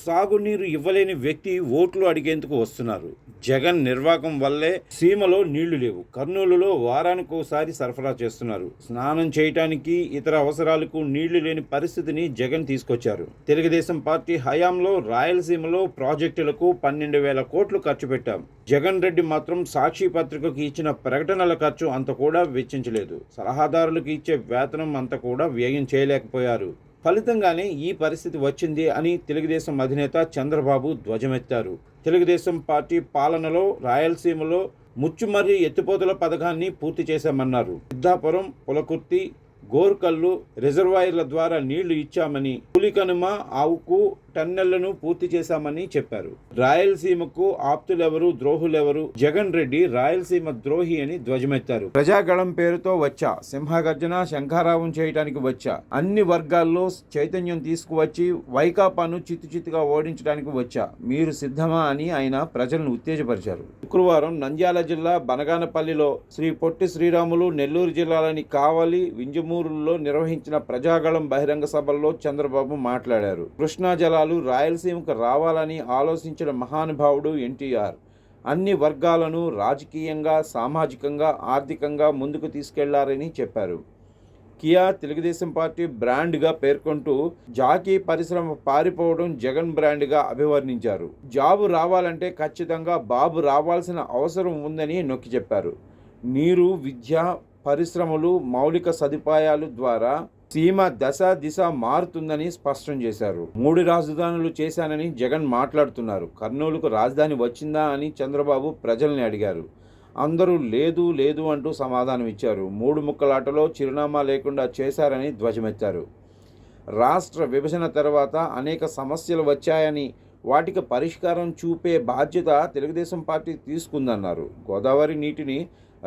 సాగునీరు ఇవ్వలేని వ్యక్తి ఓట్లు అడిగేందుకు వస్తున్నారు. జగన్ నిర్వాకం వల్లే సీమలో నీళ్లు లేవు. కర్నూలులో వారానికోసారి సరఫరా చేస్తున్నారు. స్నానం చేయటానికి, ఇతర అవసరాలకు నీళ్లు లేని పరిస్థితిని జగన్ తీసుకొచ్చారు. తెలుగుదేశం పార్టీ హయాంలో రాయలసీమలో ప్రాజెక్టులకు 12,000 కోట్లు ఖర్చు పెట్టాం. జగన్ రెడ్డి మాత్రం సాక్షి పత్రికకు ఇచ్చిన ప్రకటనల ఖర్చు అంత కూడా వెచ్చించలేదు. సలహాదారులకు ఇచ్చే వేతనం అంత కూడా వ్యయం చేయలేకపోయారు. ఫలితంగానే ఈ పరిస్థితి వచ్చింది అని తెలుగుదేశం అధినేత చంద్రబాబు ధ్వజమెత్తారు. తెలుగుదేశం పార్టీ పాలనలో రాయలసీమలో ముచ్చుమర్రి ఎత్తిపోతల పథకాన్ని పూర్తి చేశామన్నారు. సిద్ధాపురం, పులకుర్తి, గోర్కల్లు రిజర్వాయర్ల ద్వారా నీళ్లు ఇచ్చామని, పులికనుమ, ఆవుకు టన్నెళ్లను పూర్తి చేశామని చెప్పారు. రాయలసీమకు ఆప్తులెవరు, ద్రోహులెవరు? జగన్ రెడ్డి రాయలసీమ ద్రోహి అని ధ్వజమెత్తారు. ప్రజాగళం పేరుతో వచ్చా, సింహగర్జన, శంఖారావం చేయడానికి వచ్చా, అన్ని వర్గాల్లో చైతన్యం తీసుకువచ్చి వైకాపాను చిత్తుచిత్తుగా ఓడించడానికి వచ్చా, మీరు సిద్ధమా అని ఆయన ప్రజలను ఉత్తేజపరిచారు. శుక్రవారం నంద్యాల జిల్లా బనగానపల్లిలో శ్రీ పొట్టి శ్రీరాములు, నెల్లూరు జిల్లాలోని కావలి, వింజమూరులో నిర్వహించిన ప్రజాగళం బహిరంగ సభల్లో చంద్రబాబు మాట్లాడారు. కృష్ణా జలాలు రాయలసీమకు రావాలని ఆలోచించిన మహానుభావుడు ఎన్టీఆర్. అన్ని వర్గాలను రాజకీయంగా, సామాజికంగా, ఆర్థికంగా ముందుకు తీసుకెళ్లారని చెప్పారు. కియా తెలుగుదేశం పార్టీ బ్రాండ్గా పేర్కొంటూ జాకీ పరిశ్రమ పారిపోవడం జగన్ బ్రాండ్గా అభివర్ణించారు. జాబు రావాలంటే ఖచ్చితంగా బాబు రావాల్సిన అవసరం ఉందని నొక్కి చెప్పారు. నీరు, విద్య, పరిశ్రమలు, మౌలిక సదుపాయాలు ద్వారా సీమ దశ దిశ మారుతుందని స్పష్టం చేశారు. 3 రాజధానులు చేశానని జగన్ మాట్లాడుతున్నారు. కర్నూలుకు రాజధాని వచ్చిందా అని చంద్రబాబు ప్రజల్ని అడిగారు. అందరూ లేదు లేదు అంటూ సమాధానం ఇచ్చారు. 3 ముక్కలాటలో చిరునామా లేకుండా చేశారని ధ్వజమెత్తారు. రాష్ట్ర విభజన తర్వాత అనేక సమస్యలు వచ్చాయని, వాటికి పరిష్కారం చూపే బాధ్యత తెలుగుదేశం పార్టీ తీసుకుందన్నారు. గోదావరి నీటిని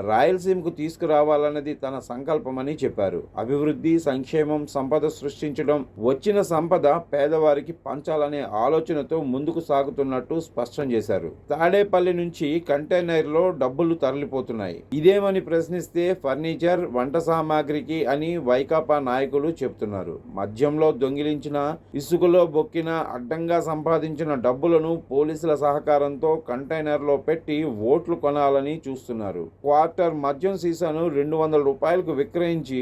రాయలసీమకు తీసుకురావాలన్నది తన సంకల్పమని చెప్పారు. అభివృద్ధి, సంక్షేమం, సంపద సృష్టించడం, వచ్చిన సంపద పేదవారికి పంచాలనే ఆలోచనతో ముందుకు సాగుతున్నట్టు స్పష్టం చేశారు. తాడేపల్లి నుంచి కంటైనర్లో డబ్బులు తరలిపోతున్నాయి. ఇదేమని ప్రశ్నిస్తే ఫర్నిచర్, వంట సామాగ్రికి అని వైకాపా నాయకులు చెబుతున్నారు. మద్యంలో దొంగిలించిన, ఇసుకలో బొక్కిన, అడ్డంగా సంపాదించిన డబ్బులను పోలీసుల సహకారంతో కంటైనర్లో పెట్టి ఓట్లు కొనాలని చూస్తున్నారు. క్వార్టర్ మద్యం సీసాను 200 రూపాయలకు విక్రయించి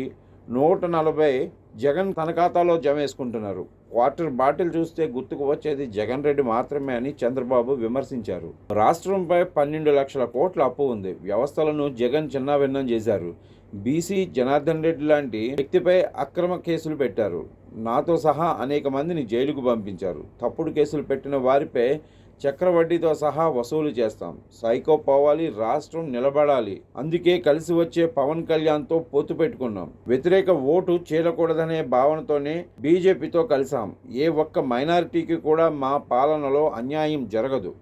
140 జగన్ తన ఖాతాలో జమ వేసుకుంటున్నారు. క్వార్టర్ బాటిల్ చూస్తే గుర్తుకు వచ్చేది జగన్ రెడ్డి మాత్రమే అని చంద్రబాబు విమర్శించారు. రాష్ట్రంపై 12 లక్షల కోట్ల అప్పు ఉంది. వ్యవస్థలను జగన్ చిన్నాభిన్నం చేశారు. బీసీ జనార్దన్ రెడ్డి లాంటి వ్యక్తిపై అక్రమ కేసులు పెట్టారు. నాతో సహా అనేక మందిని జైలుకు పంపించారు. తప్పుడు కేసులు పెట్టిన వారిపై చక్రవడ్డీతో సహా వసూలు చేస్తాం. సైకో పోవాలి, రాష్ట్రం నిలబడాలి. అందుకే కలిసి వచ్చే పవన్ కళ్యాణ్తో పొత్తు పెట్టుకున్నాం. వ్యతిరేక ఓటు చేయకూడదనే భావనతోనే బీజేపీతో కలిసాం. ఏ ఒక్క మైనారిటీకి కూడా మా పాలనలో అన్యాయం జరగదు.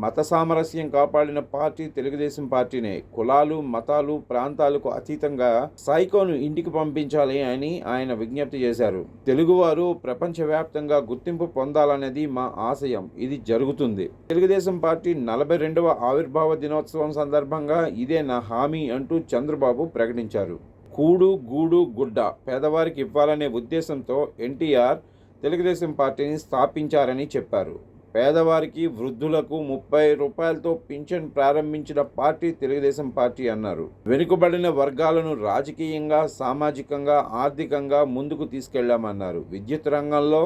మత సామరస్యం కాపాడిన పార్టీ తెలుగుదేశం పార్టీనే. కులాలు, మతాలు, ప్రాంతాలకు అతీతంగా సైకోను ఇంటికి పంపించాలి అని ఆయన విజ్ఞప్తి చేశారు. తెలుగువారు ప్రపంచవ్యాప్తంగా గుర్తింపు పొందాలనేది మా ఆశయం. ఇది జరుగుతుంది. తెలుగుదేశం పార్టీ 42వ ఆవిర్భావ దినోత్సవం సందర్భంగా ఇదే నా హామీ అంటూ చంద్రబాబు ప్రకటించారు. కూడు, గూడు, గుడ్డ పేదవారికి ఇవ్వాలనే ఉద్దేశంతో ఎన్టీఆర్ తెలుగుదేశం పార్టీని స్థాపించారని చెప్పారు. పేదవారికి, వృద్ధులకు 30 రూపాయలతో పింఛన్ ప్రారంభించిన పార్టీ తెలుగుదేశం పార్టీ అన్నారు. వెనుకబడిన వర్గాలను రాజకీయంగా, సామాజికంగా, ఆర్థికంగా ముందుకు తీసుకెళ్లామన్నారు. విద్యుత్ రంగంలో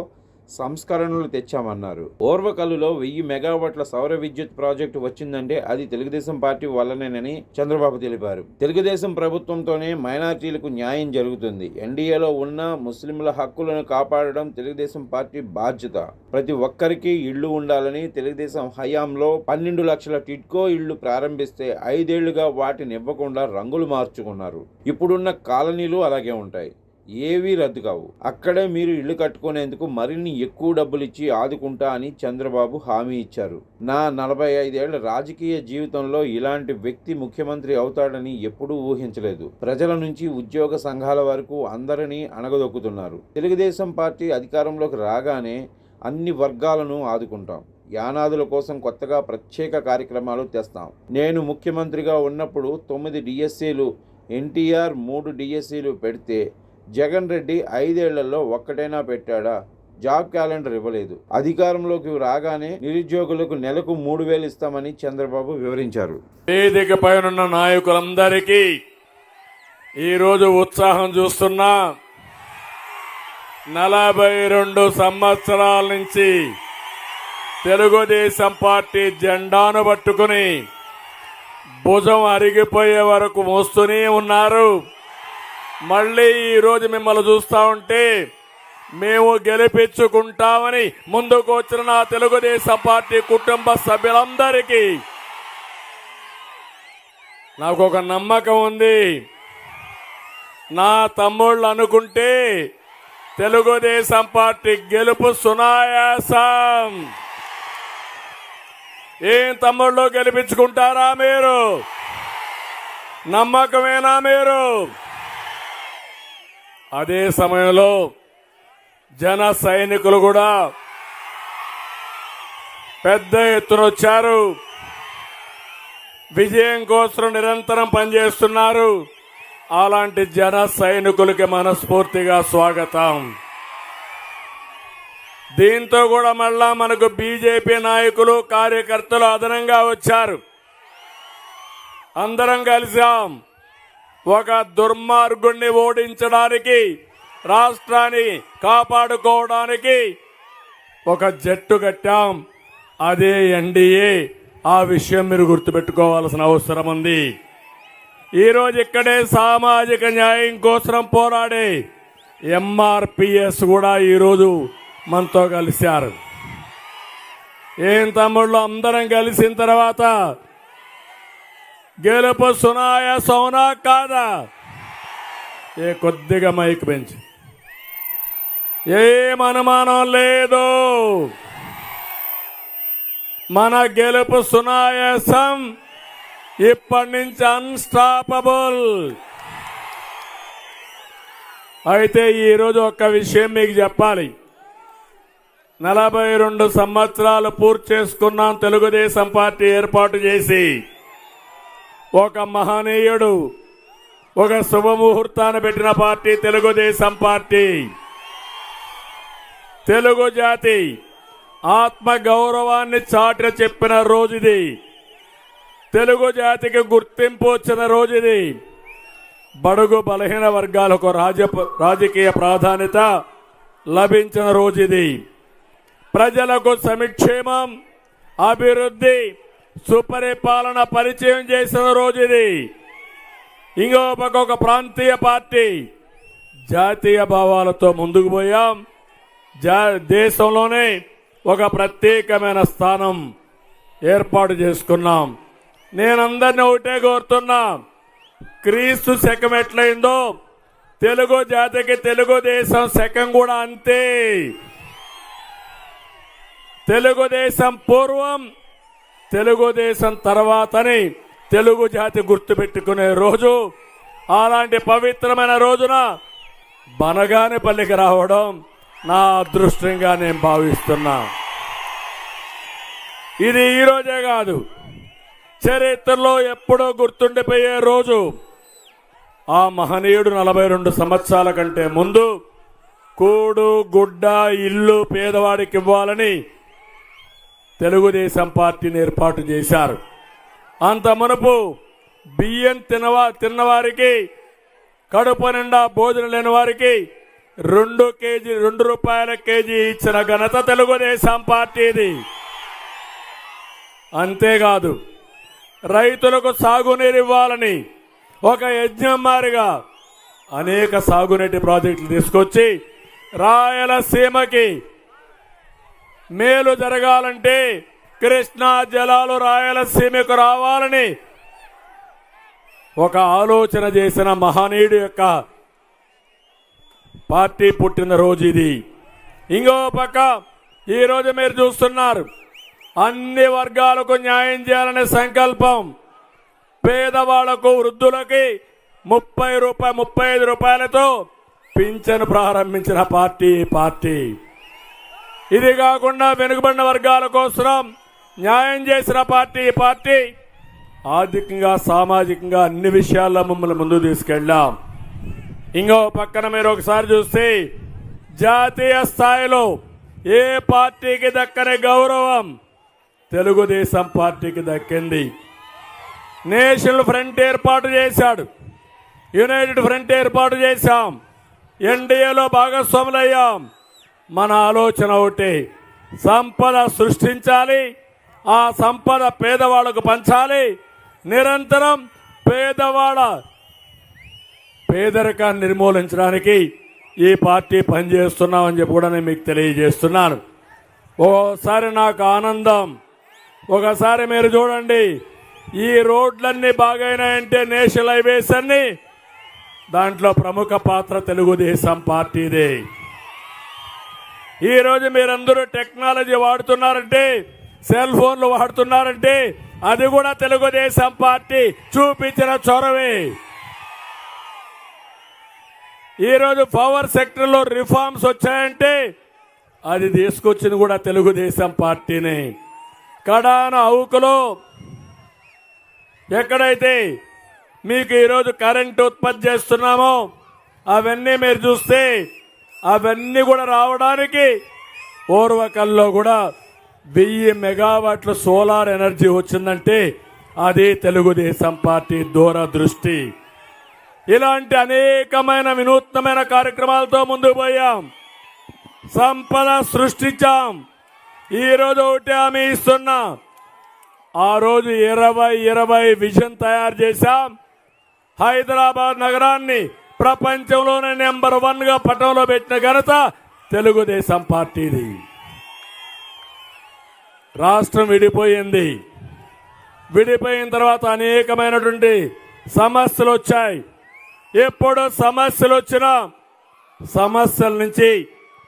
సంస్కరణలు తెచ్చామన్నారు. ఓర్వకల్లులో 1000 మెగావాట్ల సౌర విద్యుత్ ప్రాజెక్టు వచ్చిందంటే అది తెలుగుదేశం పార్టీ వల్లనేనని చంద్రబాబు తెలిపారు. తెలుగుదేశం ప్రభుత్వంతోనే మైనారిటీలకు న్యాయం జరుగుతుంది. ఎన్డీఏలో ఉన్న ముస్లింల హక్కులను కాపాడడం తెలుగుదేశం పార్టీ బాధ్యత. ప్రతి ఒక్కరికి ఇళ్లు ఉండాలని తెలుగుదేశం హయాంలో 12 లక్షల టిడ్కో ఇళ్లు ప్రారంభిస్తే 5 ఏళ్లుగా వాటిని ఇవ్వకుండా రంగులు మార్చుకున్నారు. ఇప్పుడున్న కాలనీలు అలాగే ఉంటాయి. ఏవీ రద్దు కావు. అక్కడే మీరు ఇల్లు కట్టుకునేందుకు మరిన్ని ఎక్కువ డబ్బులు ఇచ్చి ఆదుకుంటా అని చంద్రబాబు హామీ ఇచ్చారు. నా 45 ఏళ్ల రాజకీయ జీవితంలో ఇలాంటి వ్యక్తి ముఖ్యమంత్రి అవుతాడని ఎప్పుడూ ఊహించలేదు. ప్రజల నుంచి ఉద్యోగ సంఘాల వరకు అందరినీ అణగదొక్కుతున్నారు. తెలుగుదేశం పార్టీ అధికారంలోకి రాగానే అన్ని వర్గాలను ఆదుకుంటాం. యానాదుల కోసం కొత్తగా ప్రత్యేక కార్యక్రమాలు తెస్తాం. నేను ముఖ్యమంత్రిగా ఉన్నప్పుడు 9 డిఎస్సీలు, ఎన్టీఆర్ 3 డిఎస్సీలు పెడితే జగన్ రెడ్డి 5 ఏళ్లలో ఒక్కటైనా పెట్టాడా? జాబ్ క్యాలెండర్ ఇవ్వలేదు. అధికారంలోకి రాగానే నిరుద్యోగులకు నెలకు 3,000 ఇస్తామని చంద్రబాబు వివరించారు. వేదిక పైనున్న నాయకులందరికీ ఈరోజు ఉత్సాహం చూస్తున్నా. 42 సంవత్సరాల నుంచి తెలుగుదేశం పార్టీ జెండాను పట్టుకుని భుజం అరిగిపోయే వరకు మోస్తూనే ఉన్నారు. మళ్ళీ ఈరోజు మిమ్మల్ని చూస్తా ఉంటే మేము గెలిపించుకుంటామని ముందుకు వచ్చిన నా తెలుగుదేశం పార్టీ కుటుంబ సభ్యులందరికీ నాకు ఒక నమ్మకం ఉంది. నా తమ్ముళ్ళు అనుకుంటే తెలుగుదేశం పార్టీ గెలుపు సునాయాసం. ఏం తమ్ముళ్ళు గెలిపించుకుంటారా మీరు? నమ్మకమేనా మీరు? అదే సమయంలో జన సైనికులు కూడా పెద్ద ఎత్తున వచ్చారు. విజయం కోసం నిరంతరం పనిచేస్తున్నారు. అలాంటి జన సైనికులకి మనస్ఫూర్తిగా స్వాగతం. దీంతో కూడా మళ్ళా మనకు బీజేపీ నాయకులు కార్యకర్తలు అదనంగా వచ్చారు. అందరం కలిసాం. ఒక దుర్మార్గుణ్ణి ఓడించడానికి, రాష్ట్రాన్ని కాపాడుకోవడానికి ఒక జట్టు కట్టాం. అదే ఎన్డీఏ. ఆ విషయం మీరు గుర్తుపెట్టుకోవాల్సిన అవసరం ఉంది. ఈరోజు ఇక్కడే సామాజిక న్యాయం కోసం పోరాడే ఎంఆర్పిఎస్ కూడా ఈరోజు మనతో కలిశారు. ఏం తమ్ముళ్ళు, అందరం కలిసిన తర్వాత గెలుపు సునాయాసమా కాదా? కొద్దిగా మైక్ పెంచి. ఏం అనుమానం లేదు, మన గెలుపు సునాయాసం. ఇప్పటి నుంచి అన్స్టాపబుల్. అయితే ఈరోజు ఒక్క విషయం మీకు చెప్పాలి. 42 సంవత్సరాలు పూర్తి చేసుకున్నాం తెలుగుదేశం పార్టీ ఏర్పాటు చేసి. ఒక మహనీయుడు, ఒక శుభముహూర్తాన్ని పెట్టిన పార్టీ తెలుగుదేశం పార్టీ. తెలుగు జాతి ఆత్మ గౌరవాన్ని చాటి చెప్పిన రోజుది. తెలుగు జాతికి గుర్తింపు వచ్చిన రోజుది. బడుగు బలహీన వర్గాలకు రాజకీయ ప్రాధాన్యత లభించిన రోజుది. ప్రజలకు సంక్షేమం, అభివృద్ధి, సుపరిపాలన పరిచయం చేసిన రోజుది. ఇంకో పక్క ఒక ప్రాంతీయ పార్టీ జాతీయ భావాలతో ముందుకు పోయాం. దేశంలోనే ఒక ప్రత్యేకమైన స్థానం ఏర్పాటు చేసుకున్నాం. నేనందరినీ ఒకటే కోరుతున్నా, క్రీస్తు శకం ఎట్లయిందో తెలుగు జాతికి తెలుగుదేశం శకం కూడా అంతే. తెలుగుదేశం పూర్వం, తెలుగుదేశం తర్వాతని తెలుగు జాతి గుర్తుపెట్టుకునే రోజు. అలాంటి పవిత్రమైన రోజున బనగానేపల్లికి రావడం నా అదృష్టంగా నేను భావిస్తున్నా. ఇది ఈ రోజే కాదు, చరిత్రలో ఎప్పుడో గుర్తుండిపోయే రోజు. ఆ మహనీయుడు 42 సంవత్సరాల కంటే ముందు కూడు గుడ్డ ఇల్లు పేదవాడికి ఇవ్వాలని తెలుగుదేశం పార్టీని ఏర్పాటు చేశారు. అంత మునుపు బియ్యం తిన్నవారికి, కడుపు నిండా భోజనం లేని వారికి 2 రూపాయల కేజీ ఇచ్చిన ఘనత తెలుగుదేశం పార్టీది. అంతేకాదు, రైతులకు సాగునీరు ఇవ్వాలని ఒక యజ్ఞం మారిగా అనేక సాగునీటి ప్రాజెక్టులు తీసుకొచ్చి రాయలసీమకి మేలు జరగాలంటే కృష్ణా జలాలు రాయలసీమకు రావాలని ఒక ఆలోచన చేసిన మహనీయుడు యొక్క పార్టీ పుట్టిన రోజు ఇది. ఇంకో పక్క ఈరోజు మీరు చూస్తున్నారు, అన్ని వర్గాలకు న్యాయం చేయాలనే సంకల్పం. పేదవాళ్లకు, వృద్ధులకి 35 రూపాయలతో పింఛను ప్రారంభించిన పార్టీ. ఇది కాకుండా వెనుకబడిన వర్గాల కోసం న్యాయం చేసిన పార్టీ. ఆర్థికంగా, సామాజికంగా అన్ని విషయాల్లో మమ్మల్ని ముందుకు తీసుకెళ్ళాం. ఇంకో పక్కన మీరు ఒకసారి చూస్తే జాతీయ స్థాయిలో ఏ పార్టీకి దక్కని గౌరవం తెలుగుదేశం పార్టీకి దక్కింది. నేషనల్ ఫ్రంట్ ఏర్పాటు చేశాడు, యునైటెడ్ ఫ్రంట్ ఏర్పాటు చేశాం, ఎన్డీఏలో భాగస్వాములయ్యాం. మన ఆలోచన ఒకటి, సంపద సృష్టించాలి, ఆ సంపద పేదవాళ్లకు పంచాలి, నిరంతరం పేదవాళ్ళ పేదరికాన్ని నిర్మూలించడానికి ఈ పార్టీ పనిచేస్తున్నామని చెప్పి కూడా నేను మీకు తెలియజేస్తున్నాను. ఓసారి నాకు ఆనందం, ఒకసారి మీరు చూడండి, ఈ రోడ్లన్నీ బాగైనాయంటే నేషనల్ హైవేస్ అన్ని, దాంట్లో ప్రముఖ పాత్ర తెలుగుదేశం పార్టీదే. ఈరోజు మీరందరూ టెక్నాలజీ వాడుతున్నారంటే, సెల్ ఫోన్లు వాడుతున్నారంటే అది కూడా తెలుగుదేశం పార్టీ చూపించిన చొరవే. ఈరోజు పవర్ సెక్టర్లో రిఫార్మ్స్ వచ్చాయంటే అది తీసుకొచ్చింది కూడా తెలుగుదేశం పార్టీనే. కడాన అవుకులో ఎక్కడైతే మీకు ఈరోజు కరెంట్ ఉత్పత్తి చేస్తున్నామో అవన్నీ మీరు చూస్తే అవన్నీ కూడా రావడానికి ఓర్వకల్లో కూడా 1000 మెగావాట్ల సోలార్ ఎనర్జీ వచ్చిందంటే అది తెలుగుదేశం పార్టీ దూరదృష్టి. ఇలాంటి అనేకమైన వినూత్నమైన కార్యక్రమాలతో ముందుకు పోయాం, సంపద సృష్టించాం. ఈరోజు ఒకటి హామీ ఇస్తున్నా, ఆ రోజు 2020 విజన్ తయారు చేశాం. హైదరాబాద్ నగరాన్ని ప్రపంచంలోనే నెంబర్ 1 గా పటంలో పెట్టిన ఘనత తెలుగుదేశం పార్టీది. రాష్ట్రం విడిపోయింది, విడిపోయిన తర్వాత అనేకమైనటువంటి సమస్యలు వచ్చాయి. ఎప్పుడు సమస్యలు వచ్చినా సమస్యల నుంచి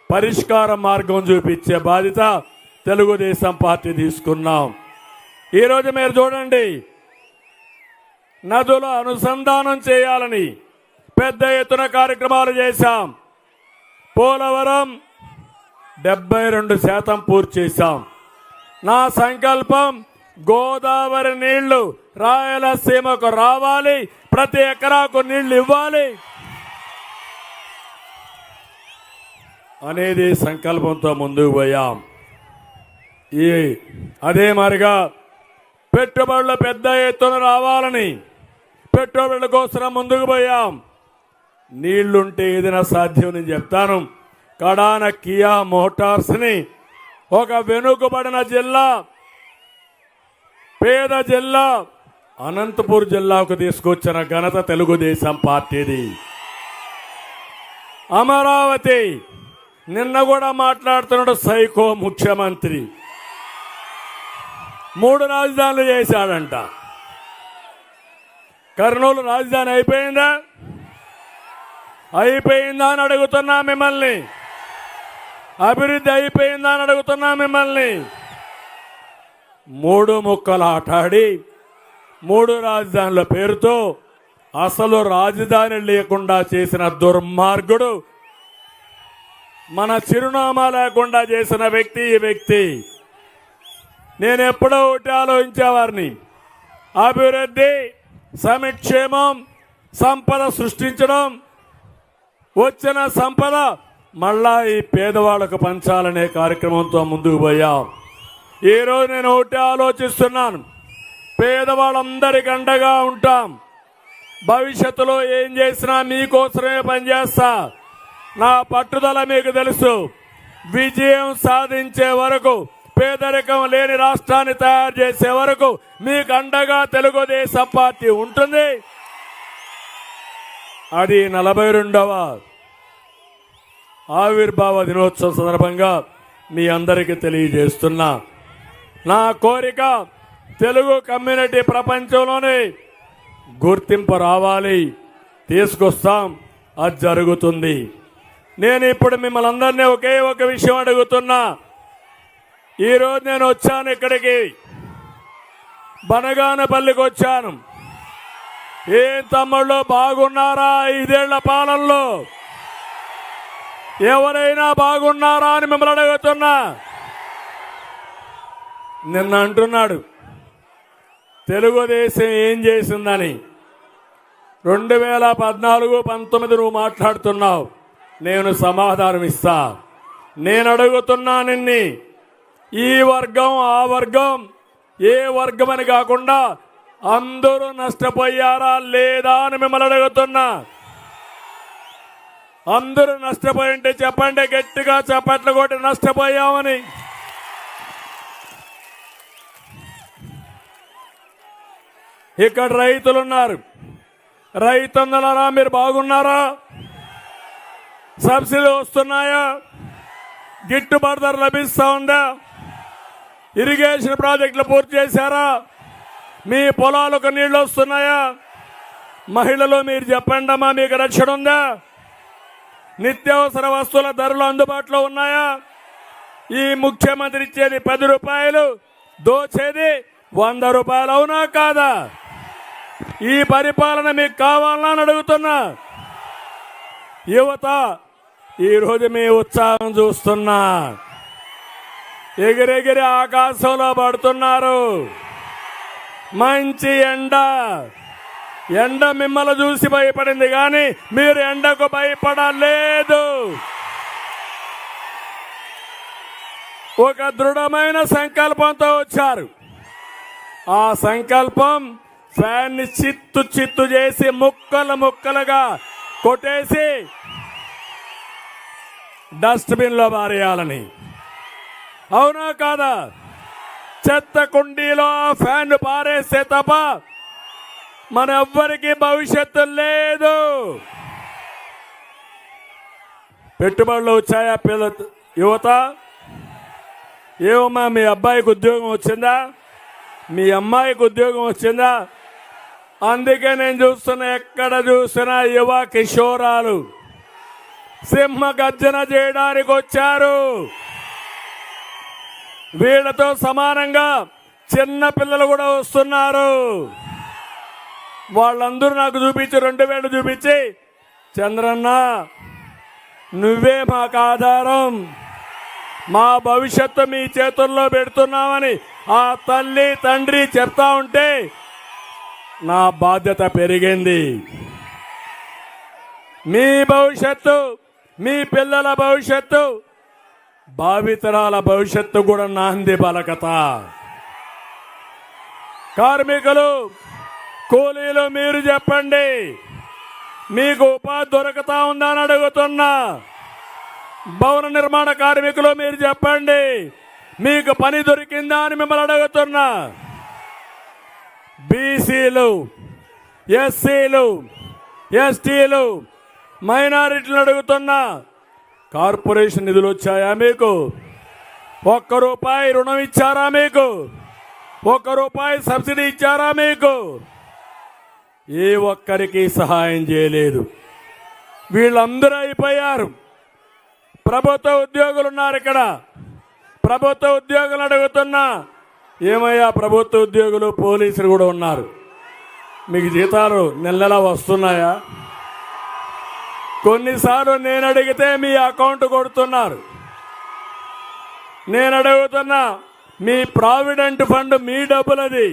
పరిష్కార మార్గం చూపించే బాధ్యత తెలుగుదేశం పార్టీ తీసుకున్నాం. ఈరోజు మీరు చూడండి, నదుల అనుసంధానం చేయాలని పెద్ద ఎత్తున కార్యక్రమాలు చేశాం. పోలవరం 72% పూర్తి చేశాం. నా సంకల్పం, గోదావరి నీళ్లు రాయలసీమకు రావాలి, ప్రతి ఎకరాకు నీళ్లు ఇవ్వాలి అనేది సంకల్పంతో ముందుకు పోయాం. అదే మరిగా పెట్టుబడులు పెద్ద ఎత్తున రావాలని పెట్టుబడుల కోసం ముందుకు పోయాం. నీళ్లుంటే ఏదైనా సాధ్యం నేను చెప్తాను. కడాన కియా మోటార్స్ ని ఒక వెనుకబడిన జిల్లా, పేద జిల్లా అనంతపూర్ జిల్లాకు తీసుకొచ్చిన ఘనత తెలుగుదేశం పార్టీది. అమరావతి నిన్న కూడా మాట్లాడుతున్నాడు సైకో ముఖ్యమంత్రి, 3 రాజధానులు చేశాడంట. కర్నూలు రాజధాని అయిపోయిందా? అయిపోయిందా అని అడుగుతున్నా మిమ్మల్ని. అభివృద్ధి అయిపోయిందా అని అడుగుతున్నా మిమ్మల్ని. 3 ముక్కలు ఆటాడి 3 రాజధానుల పేరుతో అసలు రాజధాని లేకుండా చేసిన దుర్మార్గుడు, మన చిరునామా లేకుండా చేసిన వ్యక్తి ఈ వ్యక్తి. నేను ఎప్పుడో ఒకటి ఆలోచించేవారిని, అభివృద్ధి, సంక్షేమం, సంపద సృష్టించడం, వచ్చిన సంపద మళ్ళా ఈ పేదవాళ్లకు పంచాలనే కార్యక్రమంతో ముందుకు పోయాం. ఈరోజు నేను ఒకటి ఆలోచిస్తున్నాను, పేదవాళ్ళందరికీ అండగా ఉంటాం. భవిష్యత్తులో ఏం చేసినా మీకోసమే పనిచేస్తా. నా పట్టుదల మీకు తెలుసు. విజయం సాధించే వరకు, పేదరికం లేని రాష్ట్రాన్ని తయారు చేసే వరకు మీకు అండగా తెలుగుదేశం పార్టీ ఉంటుంది. అది 42వ ఆవిర్భావ దినోత్సవం సందర్భంగా మీ అందరికీ తెలియజేస్తున్నా. నా కోరిక, తెలుగు కమ్యూనిటీ ప్రపంచంలోనే గుర్తింపు రావాలి, తీసుకొస్తాం, అది జరుగుతుంది. నేను ఇప్పుడు మిమ్మల్ని అందరినీ ఒకే ఒక విషయం అడుగుతున్నా. ఈరోజు నేను వచ్చాను ఇక్కడికి, బనగానపల్లికి వచ్చాను. ఏం తమ్ముళ్ళు బాగున్నారా? 5 ఏళ్ల పాలనలో ఎవరైనా బాగున్నారా అని మిమ్మల్ని అడుగుతున్నా. నిన్న అంటున్నాడు తెలుగుదేశం ఏం చేసిందని. 2014-19 నువ్వు మాట్లాడుతున్నావు, నేను సమాధానం ఇస్తా. నేను అడుగుతున్నా నిన్ని, ఈ వర్గం ఆ వర్గం ఏ వర్గం అని కాకుండా అందరూ నష్టపోయారా లేదా అని మిమ్మల్ని అడుగుతున్నా. అందరూ నష్టపోయి ఉంటే చెప్పండి, గట్టిగా చప్పట్లు కొట్టి నష్టపోయామని. ఇక్కడ రైతులున్నారు. రైతన్నలారా మీరు బాగున్నారా? సబ్సిడీ వస్తున్నాయా? గిట్టుబాటు ధర లభిస్తా ఉందా? ఇరిగేషన్ ప్రాజెక్టులు పూర్తి చేశారా? మీ పొలాలకు నీళ్లు వస్తున్నాయా? మహిళలు మీరు చెప్పండి అమ్మా, మీకు రక్షణ ఉందా? నిత్యావసర వస్తువుల ధరలు అందుబాటులో ఉన్నాయా? ఈ ముఖ్యమంత్రి ఇచ్చేది 10 రూపాయలు, దోచేది 100 రూపాయలు, అవునా కాదా? ఈ పరిపాలన మీకు కావాలని అడుగుతున్నా. యువత ఈరోజు మీ ఉత్సాహం చూస్తున్నా. ఎగిరెగిరి ఆకాశంలో పడుతున్నారు. మంచి ఎండ మిమ్మల్ని చూసి భయపడింది, కానీ మీరు ఎండకు భయపడలేదు. ఒక దృఢమైన సంకల్పంతో వచ్చారు. ఆ సంకల్పం ఫ్యాన్ ని చిత్తు చేసి ముక్కలుగా కొట్టేసి డస్ట్బిన్ లో పారేయాలని, అవునా కాదా? చెత్త కుండీలో ఫ్యాన్ పారేస్తే తప్ప మన ఎవ్వరికి భవిష్యత్తు లేదు. పెట్టుబడులు వచ్చాయా యువత? ఏమమ్మా, మీ అబ్బాయికి ఉద్యోగం వచ్చిందా? మీ అమ్మాయికి ఉద్యోగం వచ్చిందా? అందుకే నేను చూస్తున్నా, ఎక్కడ చూసినా యువ కిషోరాలు సింహ గర్జన చేయడానికి వచ్చారు. వీళ్ళతో సమానంగా చిన్న పిల్లలు కూడా వస్తున్నారు. వాళ్ళందరూ నాకు చూపించి 2000 చూపించి, చంద్రన్న నువ్వే మాకు ఆధారం, మా భవిష్యత్తు మీ చేతుల్లో పెడుతున్నామని ఆ తల్లి తండ్రి చెప్తా ఉంటే నా బాధ్యత పెరిగింది. మీ భవిష్యత్తు, మీ పిల్లల భవిష్యత్తు, భావితరాల భవిష్యత్తు కూడా నాంది పలకత. కార్మికులు, కూలీలు మీరు చెప్పండి, మీకు ఉపాధి దొరుకుతా ఉందా అని అడుగుతున్నా. భవన నిర్మాణ కార్మికులు మీరు చెప్పండి, మీకు పని దొరికిందా అని మిమ్మల్ని అడుగుతున్నా. బీసీలు, ఎస్సీలు, ఎస్టీలు, మైనారిటీలు అడుగుతున్నా. కార్పొరేషన్ నిధులు వచ్చాయా మీకు? 1 రూపాయి రుణం ఇచ్చారా మీకు? 1 రూపాయి సబ్సిడీ ఇచ్చారా మీకు? ఏ ఒక్కరికి సహాయం చేయలేదు. వీళ్ళందరూ అయిపోయారు. ప్రభుత్వ ఉద్యోగులు ఉన్నారు ఇక్కడ. ప్రభుత్వ ఉద్యోగులు అడుగుతున్నా, ఏమయ్యా ప్రభుత్వ ఉద్యోగులు, పోలీసులు కూడా ఉన్నారు, మీకు జీతాలు నెలలా వస్తున్నాయా? కొన్నిసార్లు నేను అడిగితే మీ అకౌంట్ కొడుతున్నారు. నేను అడుగుతున్నా, మీ ప్రావిడెంట్ ఫండ్ మీ డబ్బులది,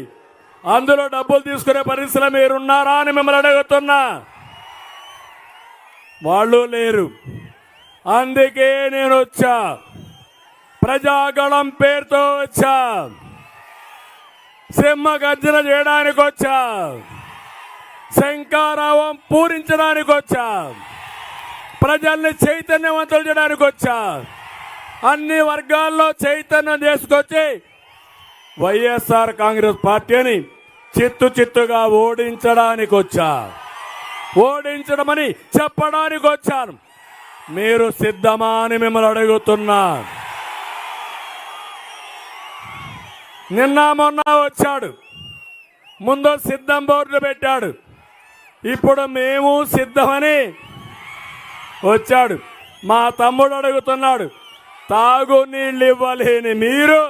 అందులో డబ్బులు తీసుకునే పరిస్థితిలో మీరున్నారా అని మిమ్మల్ని అడుగుతున్నా. వాళ్ళు లేరు. అందుకే నేను వచ్చా, ప్రజాగళం పేరుతో వచ్చా, సింహ గర్జన చేయడానికి వచ్చా, శంకారావం పూరించడానికి వచ్చా, ప్రజల్ని చైతన్యవంతులు చేయడానికి వచ్చా, అన్ని వర్గాల్లో చైతన్యం తీసుకొచ్చి వైఎస్ఆర్ కాంగ్రెస్ పార్టీని చిత్తుగా ఓడించడానికి వచ్చా. ఓడించడమని చెప్పడానికి వచ్చాను. మీరు సిద్ధమా అని మిమ్మల్ని అడుగుతున్నా. నిన్న మొన్న వచ్చాడు, ముందు సిద్ధం బోర్డు పెట్టాడు, ఇప్పుడు మేము సిద్ధమని వచ్చాడు. మా తమ్ముడు అడుగుతున్నాడు, తాగునీళ్ళు ఇవ్వలేని మీరు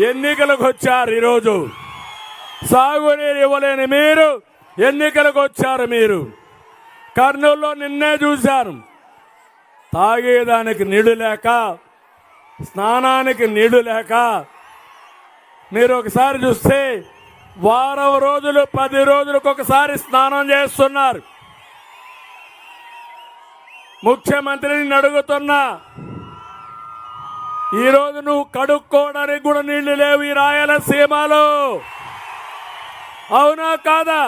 ఎన్నికలకు వచ్చారు. ఈరోజు సాగునీరు ఇవ్వలేని మీరు ఎన్నికలకు వచ్చారు. మీరు కర్నూలులో నిన్నే చూశాను, తాగేదానికి నీళ్లు లేక, స్నానానికి నీళ్లు లేక. మీరు ఒకసారి చూస్తే వారం రోజులు 10 రోజులకు ఒకసారి స్నానం చేస్తున్నారు. ముఖ్యమంత్రిని అడుగుతున్నా, ఈరోజు నువ్వు కడుక్కోవడానికి కూడా నీళ్లు లేవు ఈ రాయలసీమలో. అవునా కాదా?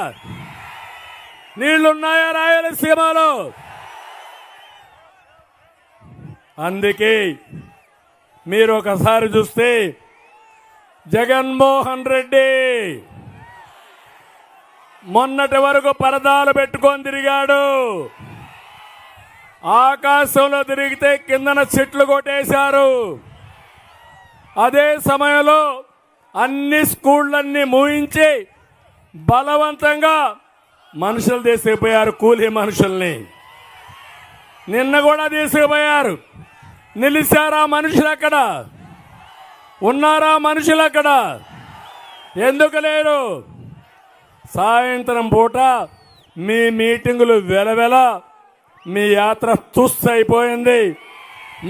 నీళ్లున్నాయా రాయలసీమలో? అందుకే మీరు ఒకసారి చూస్తే జగన్మోహన్ రెడ్డి మొన్నటి వరకు పరదాలు పెట్టుకొని తిరిగాడు. ఆకాశంలో తిరిగితే కిందన చెట్లు కొట్టేశారు. అదే సమయంలో అన్ని స్కూళ్ళన్నీ మూయించి బలవంతంగా మనుషులు తీసుకుపోయారు, కూలీ మనుషుల్ని. నిన్న కూడా తీసుకుపోయారు. నిలిచారా మనుషులు అక్కడ? ఉన్నారా మనుషులు అక్కడ? ఎందుకు లేరు? సాయంత్రం పూట మీ మీటింగులు వెలవెల, మీ యాత్ర తుస్సైపోయింది.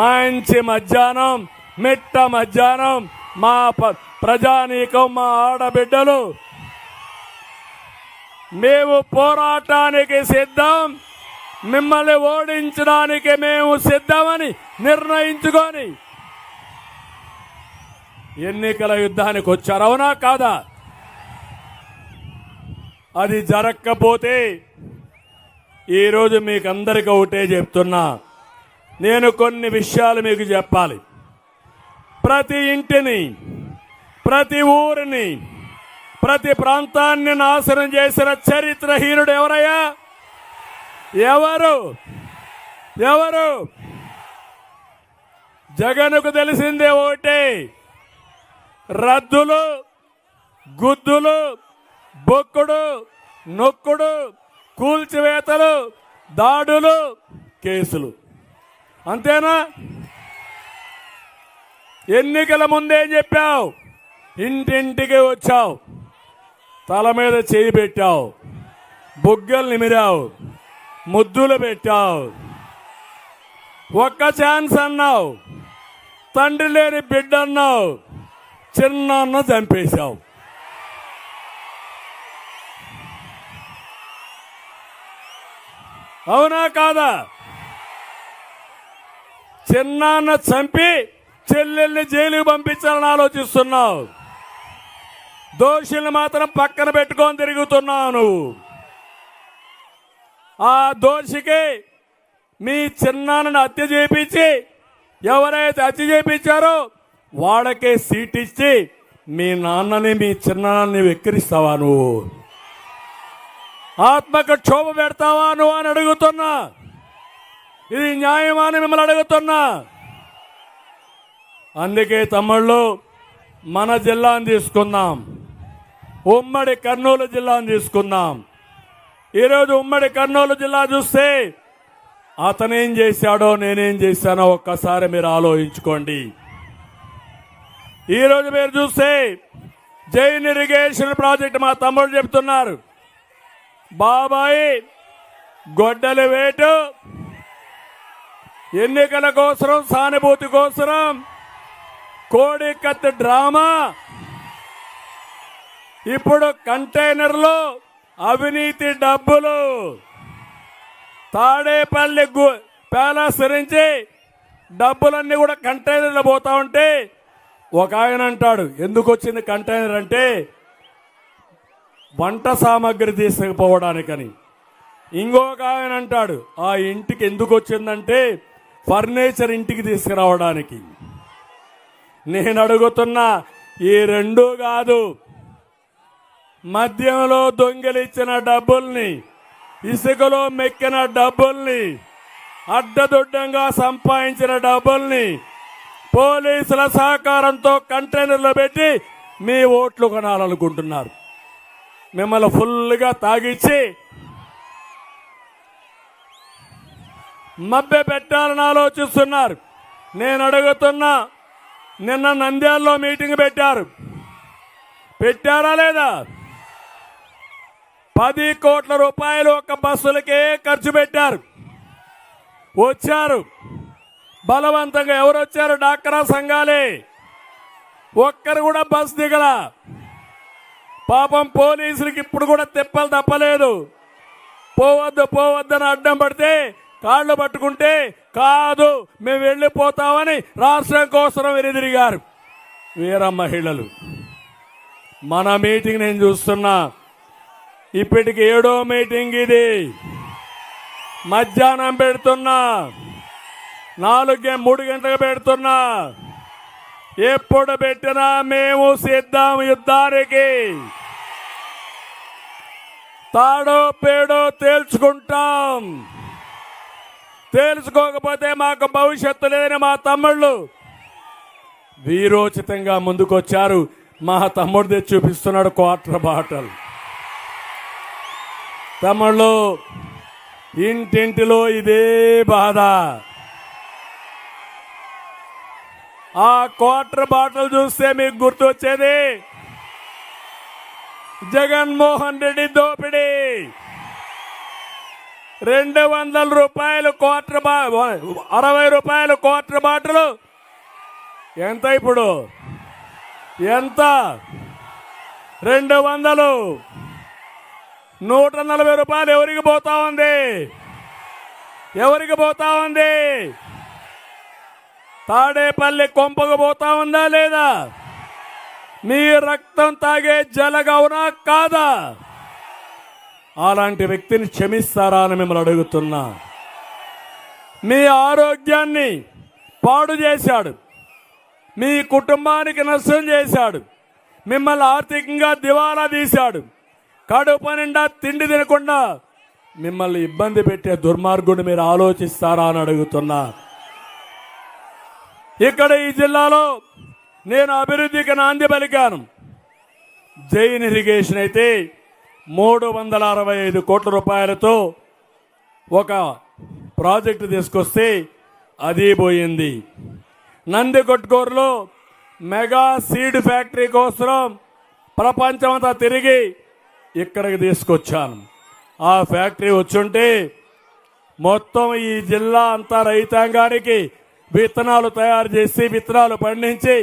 మంచి మధ్యాహ్నం, మిట్ట మధ్యాహ్నం మా ప్రజానీకం, మా ఆడబిడ్డలు మేము పోరాటానికి సిద్ధం, మిమ్మల్ని ఓడించడానికి మేము సిద్ధమని నిర్ణయించుకొని ఎన్నికల యుద్ధానికి వచ్చారు. అవునా కాదా? అది జరగకపోతే ఈరోజు మీకు అందరికీ ఒకటే చెప్తున్నా, నేను కొన్ని విషయాలు మీకు చెప్పాలి. ప్రతి ఇంటిని, ప్రతి ఊరిని, ప్రతి ప్రాంతాన్ని నాశనం చేసిన చరిత్రహీనుడు ఎవరయ్యా? ఎవరు? ఎవరు? జగన్కు తెలిసిందే ఒకటే, రద్దులు, గుద్దులు, బొక్కుడు, నొక్కుడు, కూల్చివేతలు, దాడులు, కేసులు. అంతేనా? ఎన్నికల ముందేం చెప్పావు? ఇంటింటికి వచ్చావు, తల మీద చేయి పెట్టావు, బుగ్గలు నిమిరావు, ముద్దులు పెట్టావు, ఒక్క ఛాన్స్ అన్నావు, తండ్రి లేని బిడ్డ అన్నావు, చిన్నాన్న చంపేశావు. అవునా కాదా? చిన్నాన్న చంపి చెల్లెల్ని జైలుకి పంపించాలని ఆలోచిస్తున్నావు. దోషుల్ని మాత్రం పక్కన పెట్టుకొని తిరుగుతున్నావు నువ్వు. ఆ దోషికి మీ చిన్నాన్నని హత్య చేయించి, ఎవరైతే హత్య చేయించారో వాళ్ళకే సీట్ ఇచ్చి మీ నాన్నని, మీ చిన్నాన్నని వెక్కిరిస్తావా నువ్వు? ఆత్మకు క్షోభ పెడతావా నువ్వు అని అడుగుతున్నా. ఇది న్యాయమా అని మిమ్మల్ని అడుగుతున్నా. అందుకే తమ్ముళ్ళు, మన జిల్లాను తీసుకుందాం, ఉమ్మడి కర్నూలు జిల్లాను తీసుకుందాం. ఈరోజు ఉమ్మడి కర్నూలు జిల్లా చూస్తే అతనేం చేశాడో నేనేం చేశానో ఒక్కసారి మీరు ఆలోచించుకోండి. ఈరోజు మీరు చూస్తే జైన్ ఇరిగేషన్ ప్రాజెక్ట్ మా తమ్ముడు చెప్తున్నారు, బాబాయ్ గొడ్డలి వేటు, ఎన్నికల కోసం, సానుభూతి కోసం కోడి కత్తి డ్రామా. ఇప్పుడు కంటైనర్లు, అవినీతి డబ్బులు. తాడేపల్లి ప్యాలెస్ నుంచి డబ్బులన్నీ కూడా కంటైనర్లు పోతా ఉంటే ఒక ఆయన అంటాడు, ఎందుకు వచ్చింది కంటైనర్ అంటే వంట సామాగ్రి తీసుకుపోవడానికని. ఇంకొక ఆయన అంటాడు, ఆ ఇంటికి ఎందుకు వచ్చిందంటే ఫర్నిచర్ ఇంటికి తీసుకురావడానికి. నేను అడుగుతున్నా, ఈ రెండు కాదు, మద్యంలో దొంగిలించిన డబ్బుల్ని, ఇసుకలో మెక్కిన డబ్బుల్ని, అడ్డదొడ్డంగా సంపాదించిన డబ్బుల్ని పోలీసుల సహకారంతో కంటైనర్లో పెట్టి మీ ఓట్లు కొనాలనుకుంటున్నారు. మిమ్మల్ని ఫుల్గా తాగిచ్చి మభ్య పెట్టాలని ఆలోచిస్తున్నారు. నేను అడుగుతున్నా, నిన్న నంద్యాలలో మీటింగ్ పెట్టారా లేదా? 10 కోట్ల రూపాయలు ఒక బస్సులకే ఖర్చు పెట్టారు. వచ్చారు బలవంతంగా. ఎవరు వచ్చారు? డాక్రా సంఘాలే. ఒక్కరు కూడా బస్ దిగల. పాపం పోలీసులకి ఇప్పుడు కూడా తిప్పలు తప్పలేదు. పోవద్దని అడ్డం పడితే కాళ్ళు పట్టుకుంటే కాదు మేము వెళ్ళిపోతామని రాష్ట్రం కోసం వెనుదిరిగారు వీర మహిళలు. మన మీటింగ్ నేను చూస్తున్నా, ఇప్పటికి 7వ మీటింగ్ ఇది. మధ్యాహ్నం పెడుతున్నా, 3 గంటలకు పెడుతున్నా. ఎప్పుడు పెట్టినా మేము సిద్ధం యుద్ధానికి. తాడో పేడో తేల్చుకుంటాం. తేల్చుకోకపోతే మాకు భవిష్యత్తు లేదని మా తమ్ముళ్ళు వీరోచితంగా ముందుకొచ్చారు. మా తమ్ముడు తెచ్చి చూపిస్తున్నాడు క్వార్టర్ బాటల్. తమ్ముళ్ళు, ఇంటింటిలో ఇదే బాధ. ఆ క్వార్టర్ బాటల్ చూస్తే మీకు గుర్తొచ్చేది జగన్మోహన్ రెడ్డి దోపిడీ. 200 రూపాయలు క్వార్టర్ 60 రూపాయలు క్వార్టర్ బాటలు ఎంత ఇప్పుడు? ఎంత? 200. 140 రూపాయలు ఎవరికి పోతా ఉంది? ఎవరికి పోతా ఉంది? తాడేపల్లి కొంపకు పోతా ఉందా లేదా? మీ రక్తం తాగే జలగవునా కాదా? అలాంటి వ్యక్తిని క్షమిస్తారా అని మిమ్మల్ని అడుగుతున్నా. మీ ఆరోగ్యాన్ని పాడు చేశాడు, మీ కుటుంబానికి నష్టం చేశాడు, మిమ్మల్ని ఆర్థికంగా దివాలా తీశాడు. కడుపు నిండా తిండి తినకుండా మిమ్మల్ని ఇబ్బంది పెట్టే దుర్మార్గుడు మీరు ఆలోచిస్తారా అని అడుగుతున్నా. ఇక్కడ ఈ జిల్లాలో నేను అభివృద్ధికి నాంది పలికాను. జైన్ ఇరిగేషన్ అయితే 365 కోట్ల రూపాయలతో ఒక ప్రాజెక్టు తీసుకొస్తే అది పోయింది. నందికొట్కూరులో మెగా సీడ్ ఫ్యాక్టరీ కోసం ప్రపంచమంతా తిరిగి ఇక్కడికి తీసుకొచ్చాను. ఆ ఫ్యాక్టరీ వచ్చుంటే మొత్తం ఈ జిల్లా అంతా రైతాంగానికి విత్తనాలు తయారు చేసి విత్తనాలు పండించి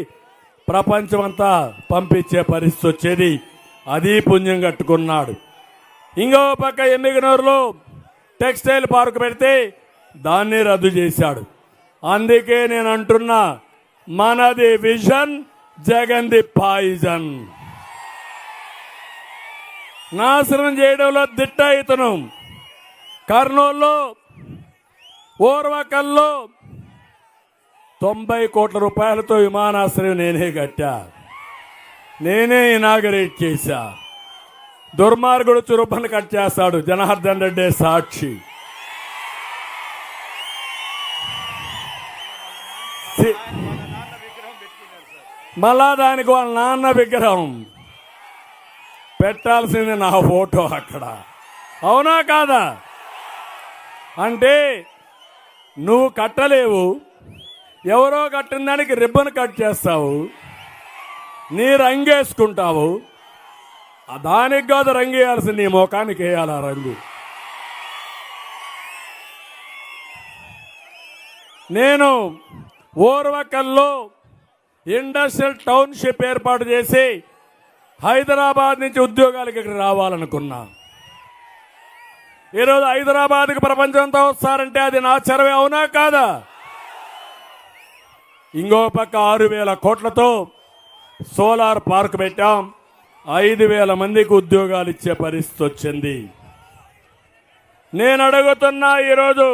ప్రపంచమంతా పంపించే పరిస్థితి వచ్చేది. అది పుణ్యం కట్టుకున్నాడు. ఇంకో పక్క ఎమ్మిగనూరులో టెక్స్టైల్ పార్క్ పెడితే దాన్ని రద్దు చేశాడు. అందుకే నేను అంటున్నా, మనది విజన్, జగన్ది పాయిజన్. నాశనం చేయడంలో దిట్ట ఇతను. కర్నూలులో ఓర్వకల్లో 90 కోట్ల రూపాయలతో విమానాశ్రయం నేనే కట్టా, నేనే ఇనాగరేట్ చేశా. దుర్మార్గుడు చురుబ్బను కట్ చేస్తాడు. జనార్దన్ రెడ్డి సాక్షి. మళ్ళా దానికి వాళ్ళ నాన్న విగ్రహం పెట్టాల్సింది నా ఫోటో అక్కడ. అవునా కాదా? అంటే నువ్వు కట్టలేవు, ఎవరో కట్టిన దానికి రిబ్బన్ కట్ చేస్తావు, నీ రంగేసుకుంటావు. దానికి కాదు రంగు వేయాల్సింది, నీ ముఖానికి వేయాలి ఆ రంగు. నేను ఓర్వకల్లో ఇండస్ట్రియల్ టౌన్షిప్ ఏర్పాటు చేసి హైదరాబాద్ నుంచి ఉద్యోగాలకు ఇక్కడ రావాలనుకున్నా. ఈరోజు హైదరాబాద్కి ప్రపంచంతో వస్తారంటే అది నా చరవే. అవునా కాదా? ఇంకో పక్క 6,000 కోట్లతో సోలార్ పార్క్ పెట్టాం. 5,000 మందికి ఉద్యోగాలు ఇచ్చే పరిస్థితి వచ్చింది. నేను అడుగుతున్నా, ఈరోజు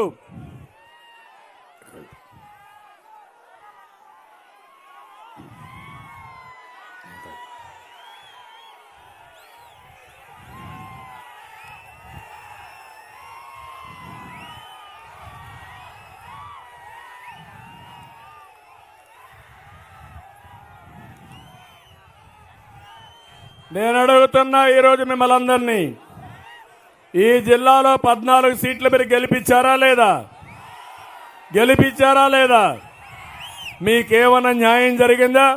ఈరోజు మిమ్మల్ని అందరినీ, ఈ జిల్లాలో 14 సీట్లు మీరు గెలిపించారా లేదా? గెలిపించారా లేదా? మీకేమైనా న్యాయం జరిగిందా?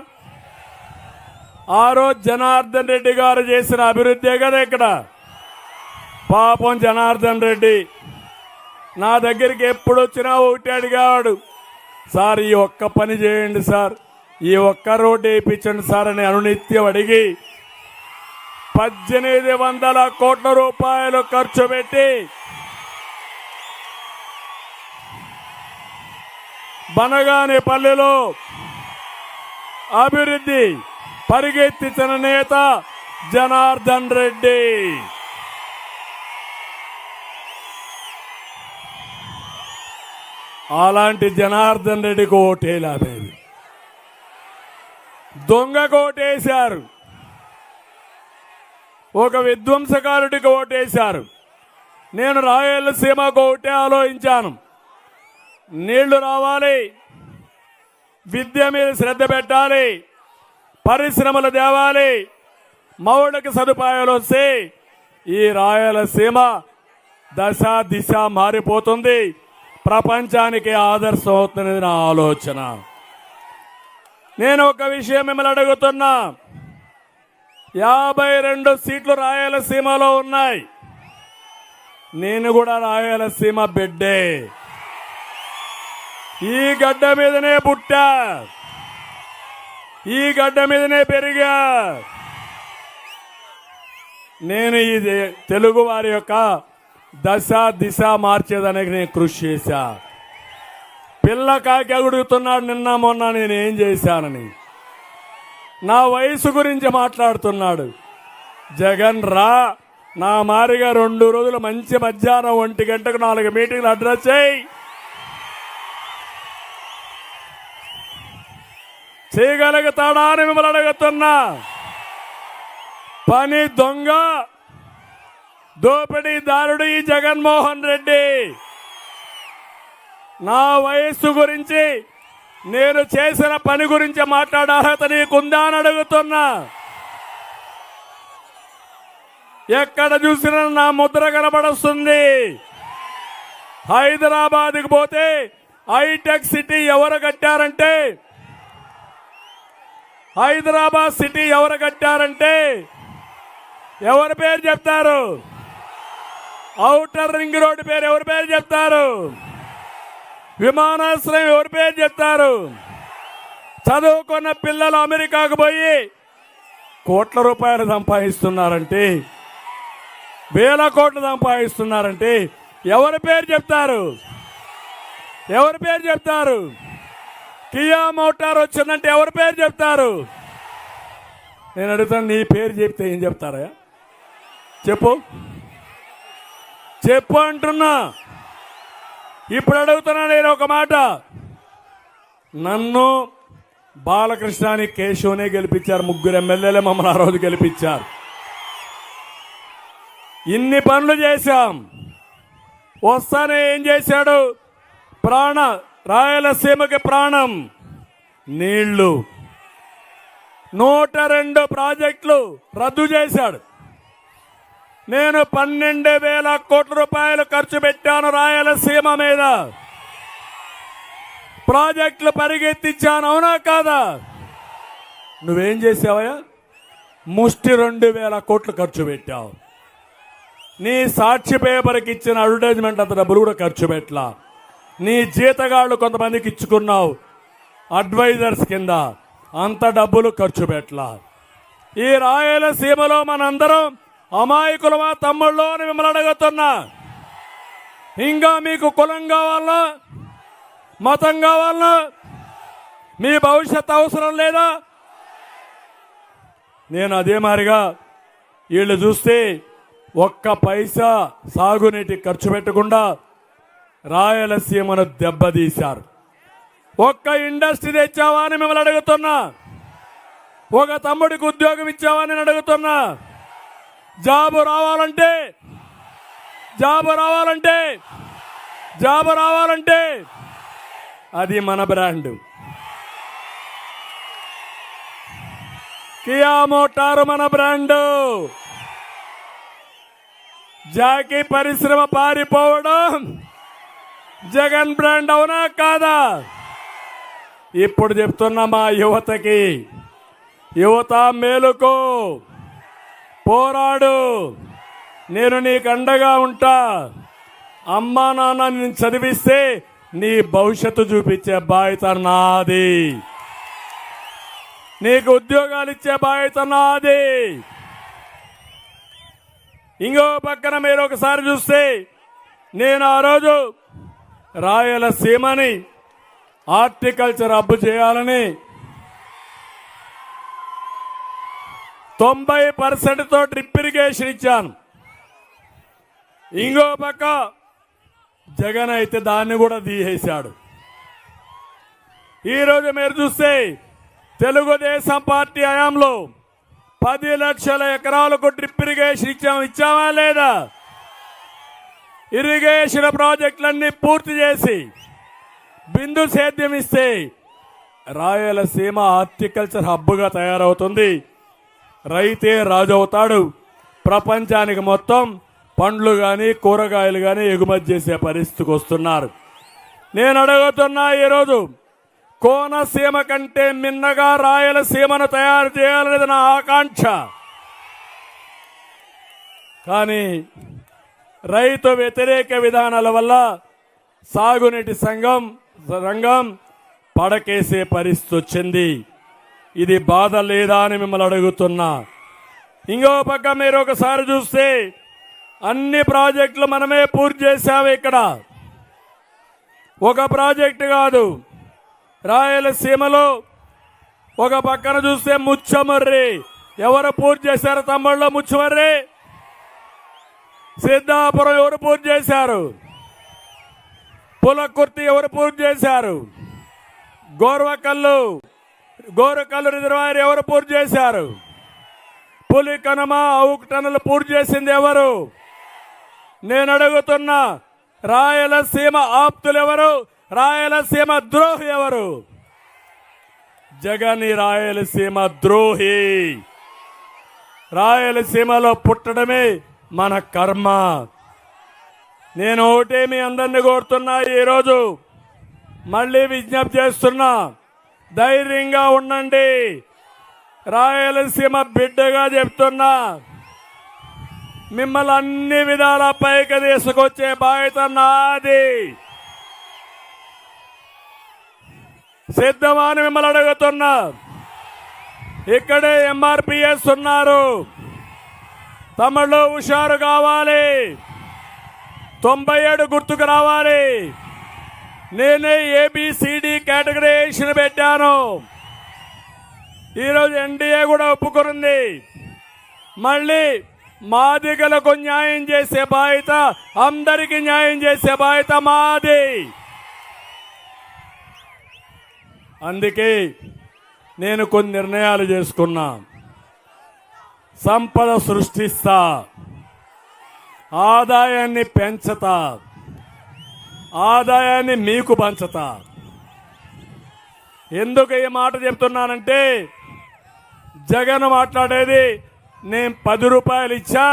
ఆ రోజు జనార్దన్ రెడ్డి గారు చేసిన అభివృద్ధే కదా ఇక్కడ. పాపం జనార్దన్ రెడ్డి నా దగ్గరికి ఎప్పుడు వచ్చినా ఒకటి అడిగాడు, సార్ ఈ ఒక్క పని చేయండి సార్, ఈ ఒక్క రోడ్డు వేయించండి సార్ అని అనునిత్యం అడిగి 1,800 కోట్ల రూపాయలు ఖర్చు పెట్టి బనగానేపల్లిలో అభివృద్ధి పరిగెత్తించిన నేత జనార్దన్ రెడ్డి. అలాంటి జనార్దన్ రెడ్డికి ఓటేలాలేదు, దొంగ కోటేశారు. ఒక విధ్వంసకారుడికి ఓటేశారు. నేను రాయలసీమకు ఒకటే ఆలోచించాను, నీళ్లు రావాలి, విద్య మీద శ్రద్ధ పెట్టాలి, పరిశ్రమలు తేవాలి, మౌలిక సదుపాయాలు వస్తే ఈ రాయలసీమ దశ దిశ మారిపోతుంది, ప్రపంచానికి ఆదర్శం అవుతున్నది నా ఆలోచన. నేను ఒక విషయం మిమ్మల్ని అడుగుతున్నా, 52 సీట్లు రాయలసీమలో ఉన్నాయి. నేను కూడా రాయలసీమ బిడ్డే, ఈ గడ్డ మీదనే పుట్టా, ఈ గడ్డ మీదనే పెరిగా. నేను ఈ తెలుగు వారి యొక్క దశ దిశ మార్చేదానికి నేను కృషి చేశా. పిల్ల కాకి అడుగుతున్నాడు నిన్న మొన్న నేనేం చేశానని. నా వయసు గురించి మాట్లాడుతున్నాడు. జగన్ రా, నా మారిగా 2 రోజులు మంచి మధ్యాహ్నం 1 గంటకు 4 మీటింగ్లు అడ్రస్ చేయి, చేయగలుగుతాడా అని మిమ్మల్ని అడుగుతున్నా. పని దొంగ దోపిడీదారుడు ఈ జగన్మోహన్ రెడ్డి. నా వయస్సు గురించి, నేను చేసిన పని గురించి మాట్లాడే అర్హత నీకుందా అని అడుగుతున్నా. ఎక్కడ చూసినా నా ముద్ర కనబడుస్తుంది. హైదరాబాద్కి పోతే హైటెక్ సిటీ ఎవరు కట్టారంటే, హైదరాబాద్ సిటీ ఎవరు కట్టారంటే ఎవరి పేరు చెప్తారు? ఔటర్ రింగ్ రోడ్డు పేరు ఎవరి పేరు చెప్తారు? విమానాశ్రయం ఎవరి పేరు చెప్తారు? చదువుకున్న పిల్లలు అమెరికాకు పోయి కోట్ల రూపాయలు సంపాదిస్తున్నారంటే, వేల కోట్లు సంపాదిస్తున్నారంటే ఎవరి పేరు చెప్తారు? ఎవరి పేరు చెప్తారు? కియా మోటార్ వచ్చిందంటే ఎవరి పేరు చెప్తారు? నేను అడుగుతాను, నీ పేరు చెప్తే ఏం చెప్తారా? చెప్పు చెప్పు అంటున్నా. ఇప్పుడు అడుగుతున్నా నేను ఒక మాట. నన్ను బాలకృష్ణని కేశవనే గెలిపించారు, 3 ఎమ్మెల్యేలే మమ్మల్ని ఆ రోజు గెలిపించారు. ఇన్ని పనులు చేశాం. వస్తానే ఏం చేశాడు? రాయలసీమకి ప్రాణం నీళ్లు. 102 ప్రాజెక్టులు రద్దు చేశాడు. నేను 12,000 కోట్ల రూపాయలు ఖర్చు పెట్టాను రాయలసీమ మీద. ప్రాజెక్టులు పరిగెత్తించాను, అవునా కాదా? నువ్వేం చేసావయ్యా? ముష్టి 2,000 కోట్లు ఖర్చు పెట్టావు. నీ సాక్షి పేపర్కి ఇచ్చిన అడ్వర్టైజ్మెంట్ అంత డబ్బులు కూడా ఖర్చు పెట్టలా. నీ జీతగాళ్ళు కొంతమందికి ఇచ్చుకున్నావు అడ్వైజర్స్ కింద, అంత డబ్బులు ఖర్చు పెట్టలా. ఈ రాయలసీమలో మనందరం అమాయకులమా తమ్ముళ్ళు అని మిమ్మల్ని అడుగుతున్నా. ఇంకా మీకు కులం కావాలనా, మతం కావాలనా, మీ భవిష్యత్ అవసరం లేదా? నేను అదే మారిగా వీళ్ళు చూస్తే ఒక్క పైసా సాగునీటి ఖర్చు పెట్టకుండా రాయలసీమను దెబ్బతీశారు. ఒక్క ఇండస్ట్రీ తెచ్చావా అని మిమ్మల్ని అడుగుతున్నా. ఒక తమ్ముడికి ఉద్యోగం ఇచ్చావా అని అడుగుతున్నా. జాబు రావాలంటే అది మన బ్రాండ్. కియా మోటారు మన బ్రాండ్. జాకీ పరిశ్రమ పారిపోవడం జగన్ బ్రాండ్, అవునా కాదా? ఇప్పుడు చెప్తున్నా మా యువతకి, యువత మేలుకో, పోరాడు, నేను నీకు అండగా ఉంటా. అమ్మా నాన్న నేను చదివిస్తే నీ భవిష్యత్తు చూపించే బాధ్యత నాది, నీకు ఉద్యోగాలు ఇచ్చే బాధ్యత నాది. ఇంకో పక్కన మీరు ఒకసారి చూస్తే, నేను ఆ రోజు రాయలసీమని హార్టికల్చర్ హబ్ చేయాలని 90% డ్రిప్ ఇరిగేషన్ ఇచ్చాను. ఇంకో పక్క జగన్ అయితే దాన్ని కూడా తీసేశాడు. ఈరోజు మీరు చూస్తే తెలుగుదేశం పార్టీ హయాంలో 10 లక్షల ఎకరాలకు డ్రిప్ ఇరిగేషన్ ఇచ్చామా లేదా? ఇరిగేషన్ ప్రాజెక్టులన్నీ పూర్తి చేసి బిందు సేద్యం ఇస్తే రాయలసీమ హార్టికల్చర్ హబ్గా తయారవుతుంది. రైతే రాజు అవుతాడు. ప్రపంచానికి మొత్తం పండ్లు కానీ కూరగాయలు కానీ ఎగుమతి చేసే పరిస్థితికి వస్తున్నారు. నేను అడుగుతున్నా, ఈరోజు కోనసీమ కంటే మిన్నగా రాయలసీమను తయారు చేయాలనేది నా ఆకాంక్ష. కానీ రైతు వ్యతిరేక విధానాల వల్ల సాగునీటి రంగం పడకేసే పరిస్థితి వచ్చింది. ఇది బాధ లేదా అని మిమ్మల్ని అడుగుతున్నా. ఇంకో పక్క మీరు ఒకసారి చూస్తే అన్ని ప్రాజెక్టులు మనమే పూర్తి చేశాము. ఇక్కడ ఒక ప్రాజెక్టు కాదు, రాయలసీమలో ఒక పక్కన చూస్తే ముచ్చమర్రి ఎవరు పూర్తి చేశారు? తమ్ముళ్ళు ముచ్చమర్రి. సిద్ధాపురం ఎవరు పూర్తి చేశారు? పులకుర్తి ఎవరు పూర్తి చేశారు? గోరకల్లు రిజర్వాయర్ ఎవరు పూర్తి చేశారు? పులికనమ అవుక్ టనల్ పూర్తి చేసింది ఎవరు? నేను అడుగుతున్నా, రాయలసీమ ఆప్తులు ఎవరు? రాయలసీమ ద్రోహి ఎవరు? జగన్ రాయలసీమ ద్రోహి. రాయలసీమలో పుట్టడమే మన కర్మ. నేను ఒకటే మీ అందరినీ కోరుతున్నా, ఈరోజు మళ్ళీ విజ్ఞప్తి చేస్తున్నా, ధైర్యంగా ఉండండి. రాయలసీమ బిడ్డగా చెప్తున్నా, మిమ్మల్ని అన్ని విధాల పైకి తీసుకొచ్చే బాధ్యత నాది. సిద్ధమా అని మిమ్మల్ని అడుగుతున్నా. ఇక్కడే ఎంఆర్పిఎస్ ఉన్నారు. తమలో హుషారు కావాలి. 97 గుర్తుకు రావాలి. నేనే ఏబిసిడి కేటగరైజేషన్ పెట్టాను. ఈరోజు ఎన్డీఏ కూడా ఒప్పుకుంది. మళ్ళీ మాదిగలకు న్యాయం చేసే బాధ్యత, అందరికీ న్యాయం చేసే బాధ్యత మాది. అందుకే నేను కొన్ని నిర్ణయాలు చేసుకున్నా. సంపద సృష్టిస్తా, ఆదాయాన్ని పెంచుతా, ఆదాయాన్ని మీకు పంచుతా. ఎందుకు ఈ మాట చెప్తున్నానంటే, జగన్ మాట్లాడేది నేను 10 రూపాయలు ఇచ్చా,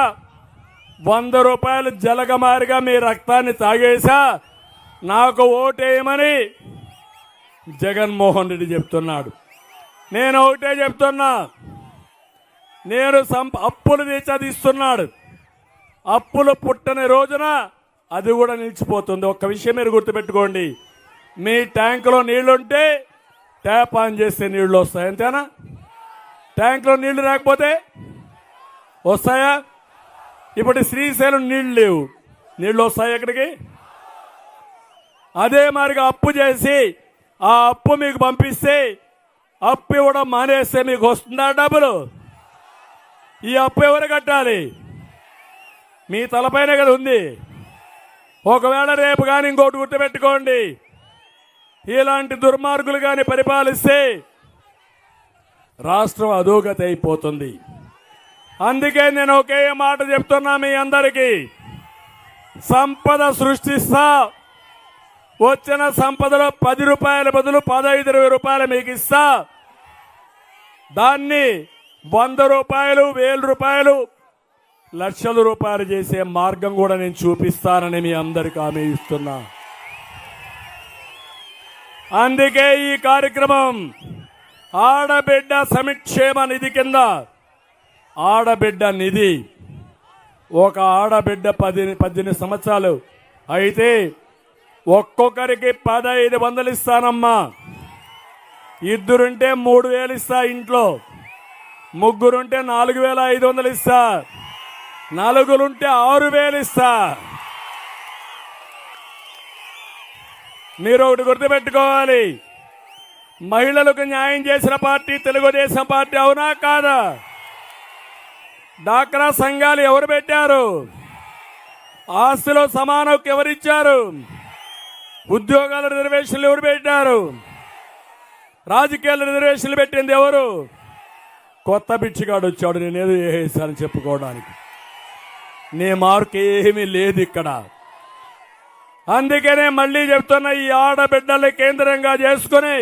100 రూపాయలు జలగమారిగా మీ రక్తాన్ని తాగేశా, నాకు ఓటేయమని జగన్మోహన్ రెడ్డి చెప్తున్నాడు. నేను ఒకటే చెప్తున్నా, నేను అప్పులు తీర్చదిస్తున్నాడు. అప్పులు పుట్టని రోజున అది కూడా నిలిచిపోతుంది. ఒక్క విషయం మీరు గుర్తుపెట్టుకోండి, మీ ట్యాంకులో నీళ్లుంటే ట్యాప్ ఆన్ చేస్తే నీళ్లు వస్తాయి, అంతేనా? ట్యాంకులో నీళ్లు రాకపోతే వస్తాయా? ఇప్పుడు శ్రీశైలం నీళ్లు లేవు, నీళ్లు వస్తాయి ఎక్కడికి? అదే మరిగా అప్పు చేసి ఆ అప్పు మీకు పంపిస్తే, అప్పు ఇవ్వడం మానేస్తే మీకు వస్తుందా డబ్బులు? ఈ అప్పు ఎవరు కట్టాలి? మీ తలపైన కదా ఉంది. ఒకవేళ రేపు కానీ ఇంకోటి గుర్తుపెట్టుకోండి, ఇలాంటి దుర్మార్గులు కానీ పరిపాలిస్తే రాష్ట్రం అధోగతి అయిపోతుంది. అందుకే నేను ఒకే మాట చెప్తున్నా మీ అందరికీ, సంపద సృష్టిస్తా. వచ్చిన సంపదలో 10 రూపాయల బదులు 15-20 రూపాయలు మీకు ఇస్తా. దాన్ని 100 రూపాయలు, 1000 రూపాయలు, లక్షల రూపాయలు చేసే మార్గం కూడా నేను చూపిస్తానని మీ అందరికీ హామీ ఇస్తున్నా. అందుకే ఈ కార్యక్రమం ఆడబిడ్డ సంక్షేమ నిధి కింద, ఆడబిడ్డ నిధి, ఒక ఆడబిడ్డ 18 సంవత్సరాలు అయితే ఒక్కొక్కరికి 1500 ఇస్తానమ్మా. ఇద్దరుంటే 3000 ఇస్తా, ఇంట్లో ముగ్గురుంటే 4500 ఇస్తా, నలుగురుంటే 6000 ఇస్తా. మీరు ఒకటి గుర్తుపెట్టుకోవాలి, మహిళలకు న్యాయం చేసిన పార్టీ తెలుగుదేశం పార్టీ, అవునా కాదా? డాక్రా సంఘాలు ఎవరు పెట్టారు? ఆస్తిలో సమానం ఎవరిచ్చారు? ఉద్యోగాల రిజర్వేషన్లు ఎవరు పెట్టారు? రాజకీయాల రిజర్వేషన్లు పెట్టింది ఎవరు? కొత్త బిచ్చిగాడు వచ్చాడు నేనేదో వేసానని చెప్పుకోవడానికి. నీ మార్కు ఏమీ లేదు ఇక్కడ. అందుకనే మళ్ళీ చెప్తున్న, ఈ ఆడబిడ్డల్ని కేంద్రంగా చేసుకుని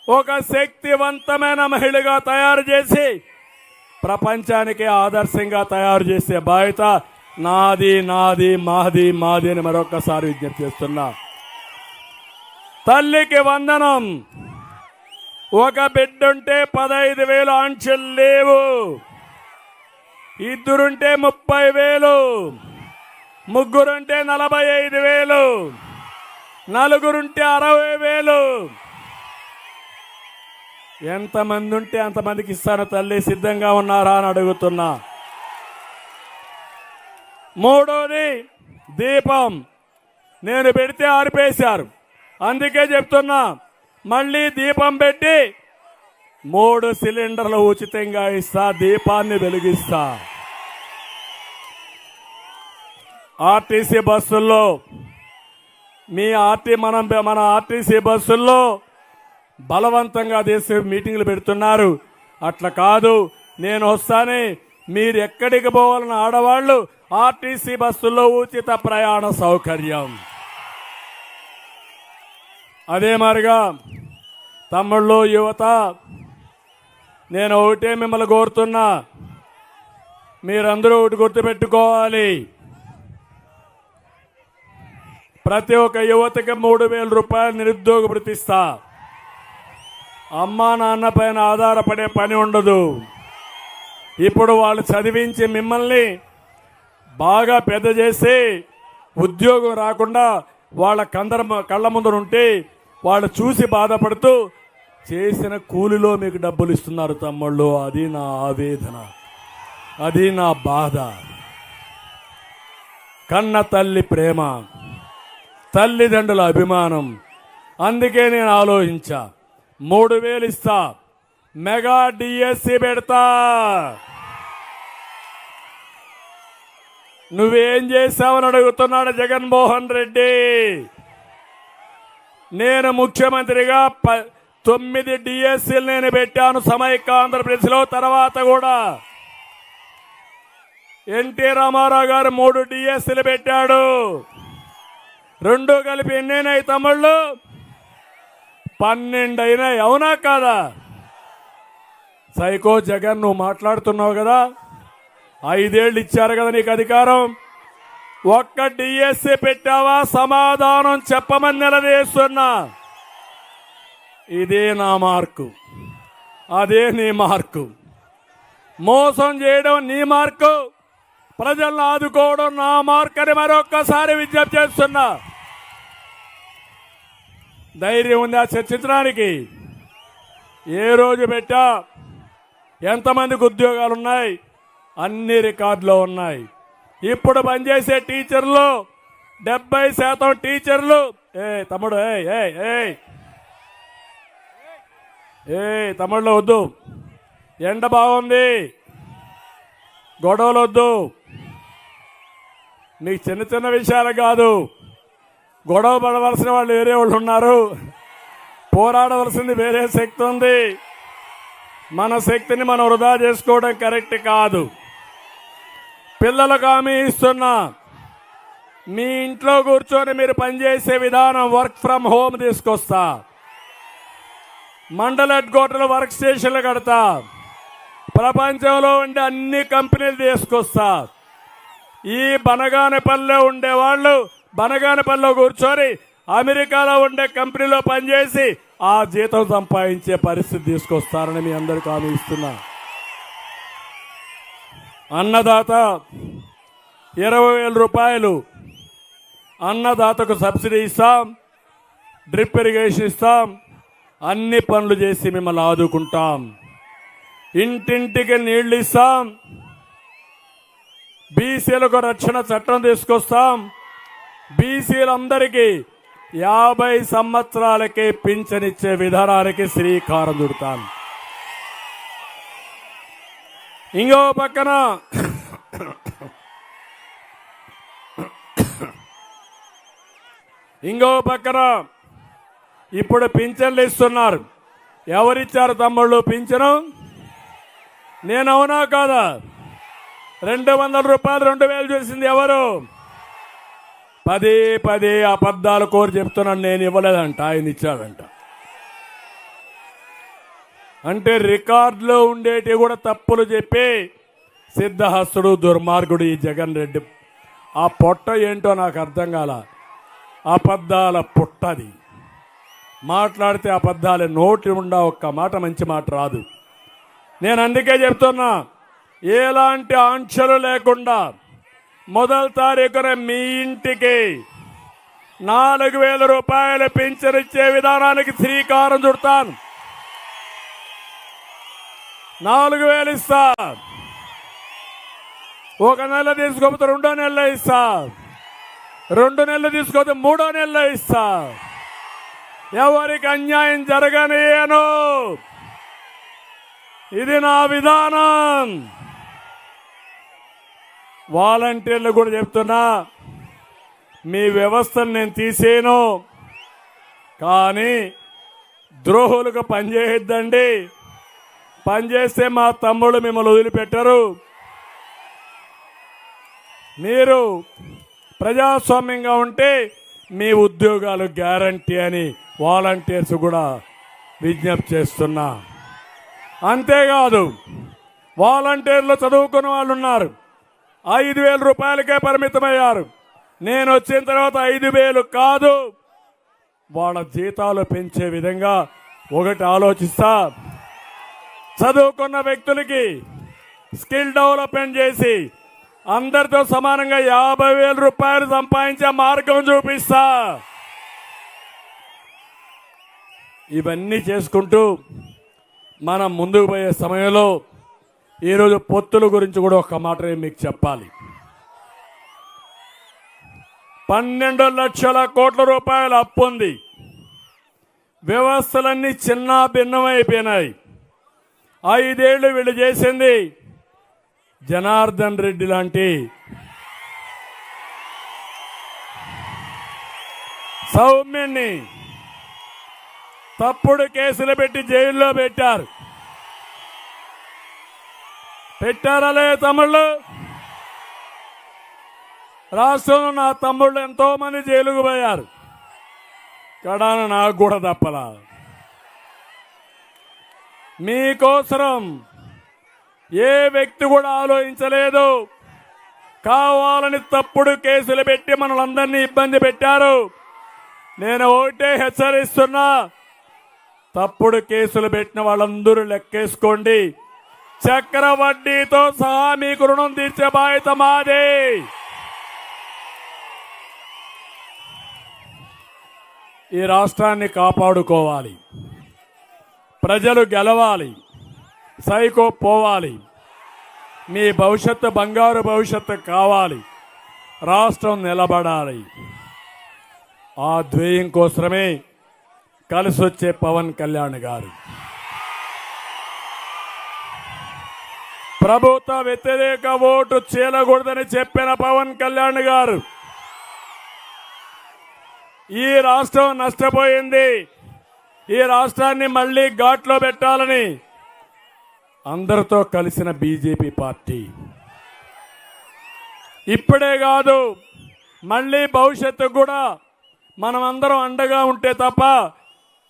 ఒక శక్తివంతమైన మహిళగా తయారు చేసి ప్రపంచానికి ఆదర్శంగా తయారు చేసే బాధ్యత నాది, నాది, మాది, మాది అని మరొకసారి విజ్ఞప్తి చేస్తున్నా. తల్లికి వందనం. ఒక బిడ్డుంటే 15,000 ఆంక్షలు లేవు. ఇద్దరుంటే 30,000, ముగ్గురుంటే 45,000, నలుగురుంటే 60,000. ఎంతమంది ఉంటే అంతమందికి ఇస్తాను తల్లి, సిద్ధంగా ఉన్నారా అని అడుగుతున్నా. మూడోది దీపం. నేను పెడితే ఆరిపేశారు, అందుకే చెప్తున్నా, మళ్ళీ దీపం పెట్టి 3 సిలిండర్లు ఉచితంగా ఇస్తా, దీపాన్ని వెలిగిస్తా. ఆర్టీసీ బస్సుల్లో మన ఆర్టీసీ బస్సుల్లో బలవంతంగా దేశ మీటింగ్లు పెడుతున్నారు. అట్లా కాదు, నేను వస్తానే, మీరు ఎక్కడికి పోవాలని ఆడవాళ్లు ఆర్టీసీ బస్సుల్లో ఉచిత ప్రయాణ సౌకర్యం. అదే మరిగా తమ్ముళ్ళు, యువత, నేను ఒకటే మిమ్మల్ని కోరుతున్నా, మీరందరూ ఒకటి గుర్తుపెట్టుకోవాలి. ప్రతి ఒక్క యువతకి 3,000 రూపాయలు నిరుద్యోగ భృతి ఇస్తా. అమ్మా నాన్న పైన ఆధారపడే పని ఉండదు. ఇప్పుడు వాళ్ళు చదివించి మిమ్మల్ని బాగా పెద్ద చేసి ఉద్యోగం రాకుండా వాళ్ళ కళ్ళ ముందర ఉంటే వాళ్ళు చూసి బాధపడుతూ చేసిన కూలిలో మీకు డబ్బులు ఇస్తున్నారు తమ్ముళ్ళు. అది నా ఆవేదన, అది నా బాధ. కన్న తల్లి ప్రేమ, తల్లిదండ్రుల అభిమానం. అందుకే నేను ఆలోచించా, 3,000 ఇస్తా, మెగా డిఎస్సి పెడతా. నువ్వేం చేశావని అడుగుతున్నాడు జగన్మోహన్ రెడ్డి. నేను ముఖ్యమంత్రిగా 9 డిఎస్సీలు నేను పెట్టాను సమైక్య ఆంధ్రప్రదేశ్లో. తర్వాత కూడా ఎన్టీ రామారావు గారు 3 డిఎస్సీలు పెట్టాడు. 2 కలిపి ఎన్నైనాయి తమ్ముళ్ళు? 12 అయినాయి, అవునా కాదా? సైకో జగన్, నువ్వు మాట్లాడుతున్నావు కదా, 5 ఏళ్ళు ఇచ్చారు కదా నీకు అధికారం. ఒక్క డిఎస్సీ పెట్టావా? సమాధానం చెప్పమని నిలదీస్తున్నా. ఇదే నా మార్కు, అదే నీ మార్కు. మోసం చేయడం నీ మార్కు, ప్రజలను ఆదుకోవడం నా మార్కు అని మరొక్కసారి విజ్ఞప్తి చేస్తున్నా. ధైర్యం ఉందా చర్చించడానికి? ఏ రోజు పెట్టా, ఎంతమందికి ఉద్యోగాలు ఉన్నాయి, అన్ని రికార్డులో ఉన్నాయి. ఇప్పుడు పనిచేసే టీచర్లు 70% టీచర్లు. తమ్ముడు, తమ్ముళ్ళు వద్దు, ఎండ బాగుంది, గొడవలు వద్దు. నీకు చిన్న చిన్న విషయాలు కాదు, గొడవ పడవలసిన వాళ్ళు వేరే వాళ్ళు ఉన్నారు, పోరాడవలసింది వేరే శక్తి ఉంది. మన శక్తిని మనం వృధా చేసుకోవడం కరెక్ట్ కాదు. పిల్లలకు హామీ ఇస్తున్నా, మీ ఇంట్లో కూర్చొని మీరు పనిచేసే విధానం వర్క్ ఫ్రమ్ హోమ్ తీసుకొస్తా. మండల హెడ్ క్వార్టర్లు వర్క్ స్టేషన్లు కడతా. ప్రపంచంలో ఉండే అన్ని కంపెనీలు తీసుకొస్తా. ఈ బనగానపల్లిలో ఉండేవాళ్ళు బనగానపల్లిలో కూర్చొని అమెరికాలో ఉండే కంపెనీలో పనిచేసి ఆ జీతం సంపాదించే పరిస్థితి తీసుకొస్తారని మీ అందరికీ హామీ ఇస్తున్నా. అన్నదాత 20,000 రూపాయలు అన్నదాతకు సబ్సిడీ ఇస్తాం, డ్రిప్ ఇరిగేషన్ ఇస్తాం, అన్ని పనులు చేసి మిమ్మల్ని ఆదుకుంటాం. ఇంటింటికి నీళ్లు ఇస్తాం, బీసీలకు రక్షణ చట్టం తీసుకొస్తాం, బీసీలందరికీ 50 సంవత్సరాలకే పింఛనిచ్చే విధానానికి శ్రీకారం చుడతాను. ఇంకో పక్కన ఇప్పుడు పింఛన్లు ఇస్తున్నారు. ఎవరిచ్చారు తమ్ముళ్ళు పింఛను? నేను అవునా కాదా? 200 రూపాయలు 2000 చేసింది ఎవరు? పదే అబద్ధాలు కోరి చెప్తున్నాను. నేను ఇవ్వలేదంట, ఆయన ఇచ్చాడంట. అంటే రికార్డులో ఉండేటి కూడా తప్పులు చెప్పి సిద్ధహస్తుడు, దుర్మార్గుడు ఈ జగన్ రెడ్డి. ఆ పొట్ట ఏంటో నాకు అర్థం కాల. అబద్ధాల పుట్టది. మాట్లాడితే అబద్ధాలే, నోటి ఉండా ఒక్క మాట మంచి మాట రాదు. నేను అందుకే చెప్తున్నా, ఎలాంటి ఆంక్షలు లేకుండా మొదటి తారీఖున మీ ఇంటికి 4000 రూపాయలు పింఛన్ ఇచ్చే విధానానికి శ్రీకారం చుడతాను. 4000 ఇస్తా. ఒక నెల తీసుకోకపోతే 2వ నెలలో ఇస్తా. 2 నెలలు తీసుకోకపోతే 3వ నెలలో ఇస్తా. ఎవరికి అన్యాయం జరగనియను. ఇది నా విధానం. వాలంటీర్లు కూడా చెప్తున్నా, మీ వ్యవస్థను నేను తీసేను, కానీ ద్రోహులకు పనిచేయొద్దండి. పనిచేస్తే మా తమ్ముళ్ళు మిమ్మల్ని వదిలిపెట్టరు. మీరు ప్రజాస్వామ్యంగా ఉంటే మీ ఉద్యోగాలు గ్యారంటీ అని వాలంటీర్స్ కూడా విజ్ఞప్తి చేస్తున్నా. అంతేకాదు, వాలంటీర్లు చదువుకున్న వాళ్ళు ఉన్నారు, 5000 రూపాయలకే పరిమితమయ్యారు. నేను వచ్చిన తర్వాత 5000 కాదు, వాళ్ళ జీతాలు పెంచే విధంగా ఒకటి ఆలోచిస్తా. చదువుకున్న వ్యక్తులకి స్కిల్ డెవలప్మెంట్ చేసి అందరితో సమానంగా 50,000 రూపాయలు సంపాదించే మార్గం చూపిస్తా. ఇవన్నీ చేసుకుంటూ మనం ముందుకు పోయే సమయంలో ఈరోజు పొత్తుల గురించి కూడా ఒక మాట మీకు చెప్పాలి. 12 లక్షల కోట్ల రూపాయల అప్పు ఉంది. వ్యవస్థలన్నీ చిన్న భిన్నమైపోయినాయి. 5 ఏళ్లు వీళ్ళు చేసింది జనార్దన్ రెడ్డి లాంటి సౌమ్యుణ్ణి తప్పుడు కేసులు పెట్టి జైల్లో పెట్టారా లే తమ్ముళ్ళు? రాష్ట్రంలో నా తమ్ముళ్ళు ఎంతో మంది జైలుకు పోయారు. కడాన నాకు కూడా తప్పలా. మీకోసరం ఏ వ్యక్తి కూడా ఆలోచించలేదు. కావాలని తప్పుడు కేసులు పెట్టి మనలందరినీ ఇబ్బంది పెట్టారు. నేను ఒకటే హెచ్చరిస్తున్నా, తప్పుడు కేసులు పెట్టిన వాళ్ళందరూ లెక్కేసుకోండి. చక్ర వడ్డీతో సహా మీకు రుణం తీర్చే బాధ్యత మాదే. ఈ రాష్ట్రాన్ని కాపాడుకోవాలి. ప్రజలు గెలవాలి. సైకో పోవాలి. మీ భవిష్యత్తు బంగారు భవిష్యత్తు కావాలి. రాష్ట్రం నిలబడాలి. ఆ ధ్యేయం కోసమే కలిసి వచ్చే పవన్ కళ్యాణ్ గారు, ప్రభుత్వ వ్యతిరేక ఓటు చీలకూడదని చెప్పిన పవన్ కళ్యాణ్ గారు, ఈ రాష్ట్రం నష్టపోయింది, ఈ రాష్ట్రాన్ని మళ్లీ ఘాట్లో పెట్టాలని అందరితో కలిసిన బీజేపీ పార్టీ ఇప్పుడే కాదు, మళ్లీ భవిష్యత్తు కూడా మనమందరం అండగా ఉంటే తప్ప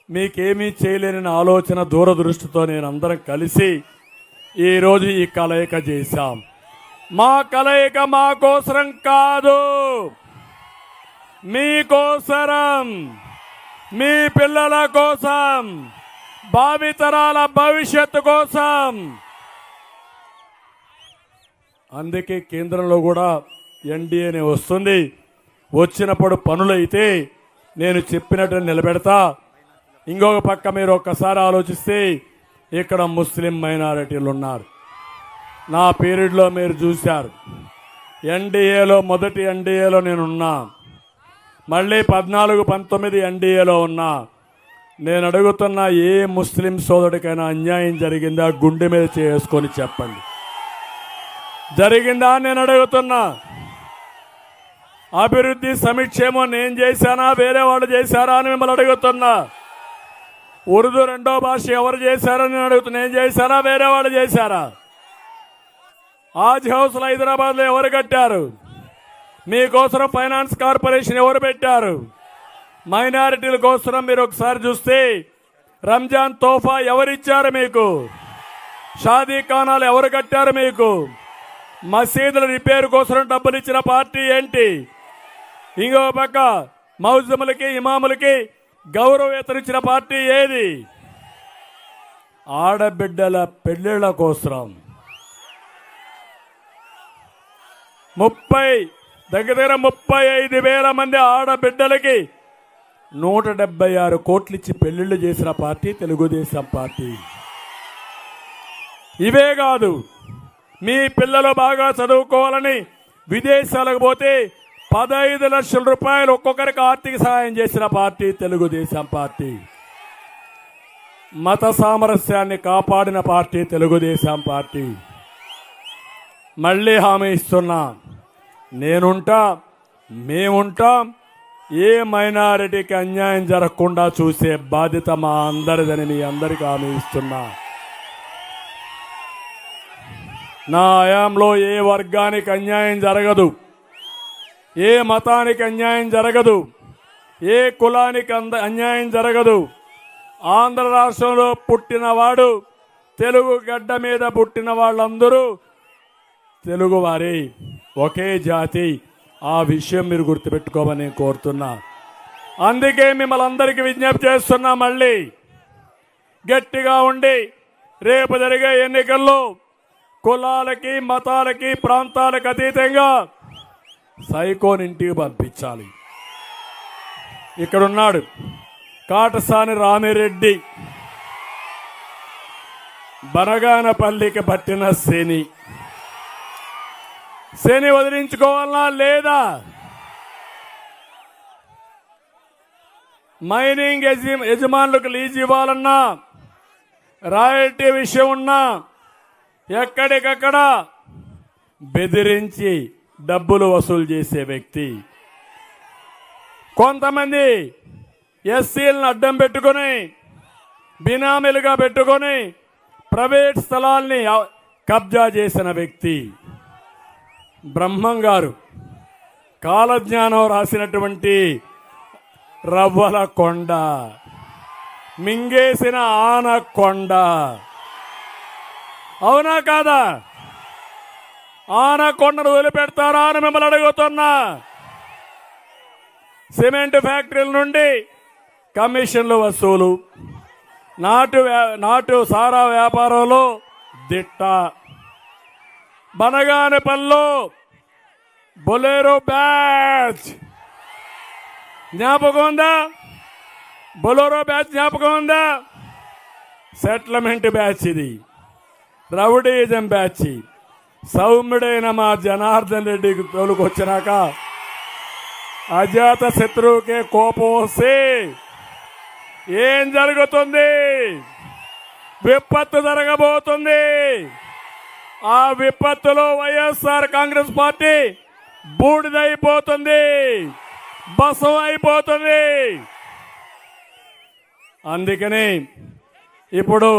మీకేమీ చేయలేని ఆలోచన దూరదృష్టితో నేను అందరం కలిసి ఈరోజు ఈ కలయిక చేశాం. మా కలయిక మా కోసరం కాదు, మీకోసరం, మీ పిల్లల కోసం, భావితరాల భవిష్యత్తు కోసం. అందుకే కేంద్రంలో కూడా ఎన్డీఏనే వస్తుంది. వచ్చినప్పుడు పనులైతే నేను చెప్పినట్టు నిలబెడతా. ఇంకొక పక్క మీరు ఒక్కసారి ఆలోచిస్తే ఇక్కడ ముస్లిం మైనారిటీలు ఉన్నారు. నా పీరియడ్లో మీరు చూశారు. ఎన్డీఏలో మొదటి ఎన్డీఏలో నేనున్నా. మళ్ళీ 14-19 ఎన్డీఏలో ఉన్నా. నేను అడుగుతున్న ఏ ముస్లిం సోదరుడికైనా అన్యాయం జరిగిందా? గుండె మీద చేసుకొని చెప్పండి. జరిగిందా నేను అడుగుతున్నా. అభివృద్ధి సంక్షేమం నేను చేశానా, వేరే వాళ్ళు చేశారా అని మిమ్మల్ని అడుగుతున్నా. ఉర్దూ రెండో భాష ఎవరు చేశారని నేను అడుగుతున్నా. నేను చేశారా, వేరే వాళ్ళు చేశారా? ఆజ్ హౌస్లు హైదరాబాద్లో ఎవరు కట్టారు? మీకోసం ఫైనాన్స్ కార్పొరేషన్ ఎవరు పెట్టారు? మైనారిటీల కోసం మీరు ఒకసారి చూస్తే రంజాన్ తోఫా ఎవరిచ్చారు మీకు? షాదీ ఖానాలు ఎవరు కట్టారు మీకు? మసీదుల రిపేర్ కోసం డబ్బులు ఇచ్చిన పార్టీ ఏంటి? ఇంకో పక్క మౌజములకి ఇమాములకి గౌరవేతలు ఇచ్చిన పార్టీ ఏది? ఆడబిడ్డల పెళ్లిళ్ల కోసం దగ్గర 35,000 మంది ఆడబిడ్డలకి 176 కోట్లు ఇచ్చి పెళ్లిళ్లు చేసిన పార్టీ తెలుగుదేశం పార్టీ. ఇవే కాదు, మీ పిల్లలు బాగా చదువుకోవాలని విదేశాలకు పోతే 15 లక్షల రూపాయలు ఒక్కొక్కరికి ఆర్థిక సహాయం చేసిన పార్టీ తెలుగుదేశం పార్టీ. మత సామరస్యాన్ని కాపాడిన పార్టీ తెలుగుదేశం పార్టీ. మళ్ళీ హామీ ఇస్తున్నా, నేనుంటా, మేముంటాం. ఏ మైనారిటీకి అన్యాయం జరగకుండా చూసే బాధ్యత మా అందరిదని మీ అందరికీ హామీ ఇస్తున్నా. నా హయాంలో ఏ వర్గానికి అన్యాయం జరగదు, ఏ మతానికి అన్యాయం జరగదు, ఏ కులానికి అన్యాయం జరగదు. ఆంధ్ర రాష్ట్రంలో పుట్టినవాడు, తెలుగు గడ్డ మీద పుట్టిన వాళ్ళందరూ తెలుగువారి, ఒకే జాతి. ఆ విషయం మీరు గుర్తుపెట్టుకోమని నేను కోరుతున్నా. అందుకే మిమ్మల్ని అందరికీ విజ్ఞప్తి చేస్తున్నా, మళ్ళీ గట్టిగా ఉండి రేపు జరిగే ఎన్నికల్లో కులాలకి, మతాలకి, ప్రాంతాలకు అతీతంగా సైకోన్ ఇంటికి పంపించాలి. ఇక్కడున్నాడు కాటసాని రామిరెడ్డి, బనగానపల్లికి పట్టిన శని వదిలించుకోవాలన్నా లేదా? మైనింగ్ యజమానులకు లీజ్ ఇవ్వాలన్నా, రాయల్టీ విషయం ఉన్నా ఎక్కడికక్కడ బెదిరించి డబ్బులు వసూలు చేసే వ్యక్తి. కొంతమంది ఎస్సీలను అడ్డం పెట్టుకొని, బినామీలుగా పెట్టుకొని ప్రైవేట్ స్థలాల్ని కబ్జా చేసిన వ్యక్తి. బ్రహ్మం గారు కాలజ్ఞానం రాసినటువంటి రవ్వల కొండ, మింగేసిన ఆనకొండ, అవునా కాదా? ఆనకొండను వదిలిపెడతారా అని మిమ్మల్ని అడుగుతున్నా. సిమెంట్ ఫ్యాక్టరీల నుండి కమిషన్లు వసూలు, నాటు సారా వ్యాపారంలో దిట్ట, బనగానపల్లిలో బొలేరో బ్యాచ్ జ్ఞాపకం ఉందా? బొలేరో బ్యాచ్ జ్ఞాపకం ఉందా? సెటిల్మెంట్ బ్యాచ్, ఇది రౌడీజం బ్యాచ్. సౌమ్యుడైన మా జనార్దన్ రెడ్డికి తోలుకొచ్చినాక అజాత శత్రువుకే కోపం వస్తే ఏం జరుగుతుంది? విపత్తు జరగబోతుంది. ఆ విపత్తులో వైఎస్ఆర్ కాంగ్రెస్ పార్టీ బూడిదైపోతుంది, బసం అయిపోతుంది. అందుకని ఇప్పుడు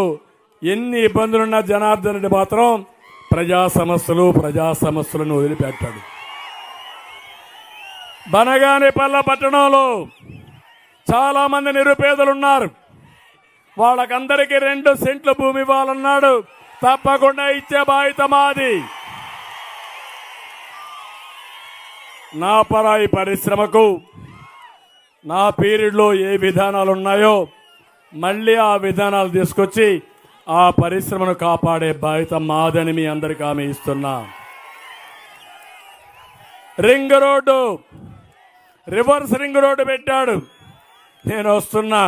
ఎన్ని ఇబ్బందులున్న జనార్దన్ రెడ్డి మాత్రం ప్రజా సమస్యలను వదిలిపెట్టాడు. బనగానపల్లి పట్టణంలో చాలా మంది నిరుపేదలు ఉన్నారు. వాళ్ళకందరికీ 2 సెంట్లు భూమి ఇవ్వాలన్నాడు. తప్పకుండా ఇచ్చే బాధ్యత మాది. నా పరాయి పరిశ్రమకు నా పీరియడ్లో ఏ విధానాలు ఉన్నాయో మళ్ళీ ఆ విధానాలు తీసుకొచ్చి ఆ పరిశ్రమను కాపాడే బాధ్యత మాదని మీ అందరికీ హామీ ఇస్తున్నా. Ring road, reverse ring road పెట్టాడు. నేను వస్తున్నా,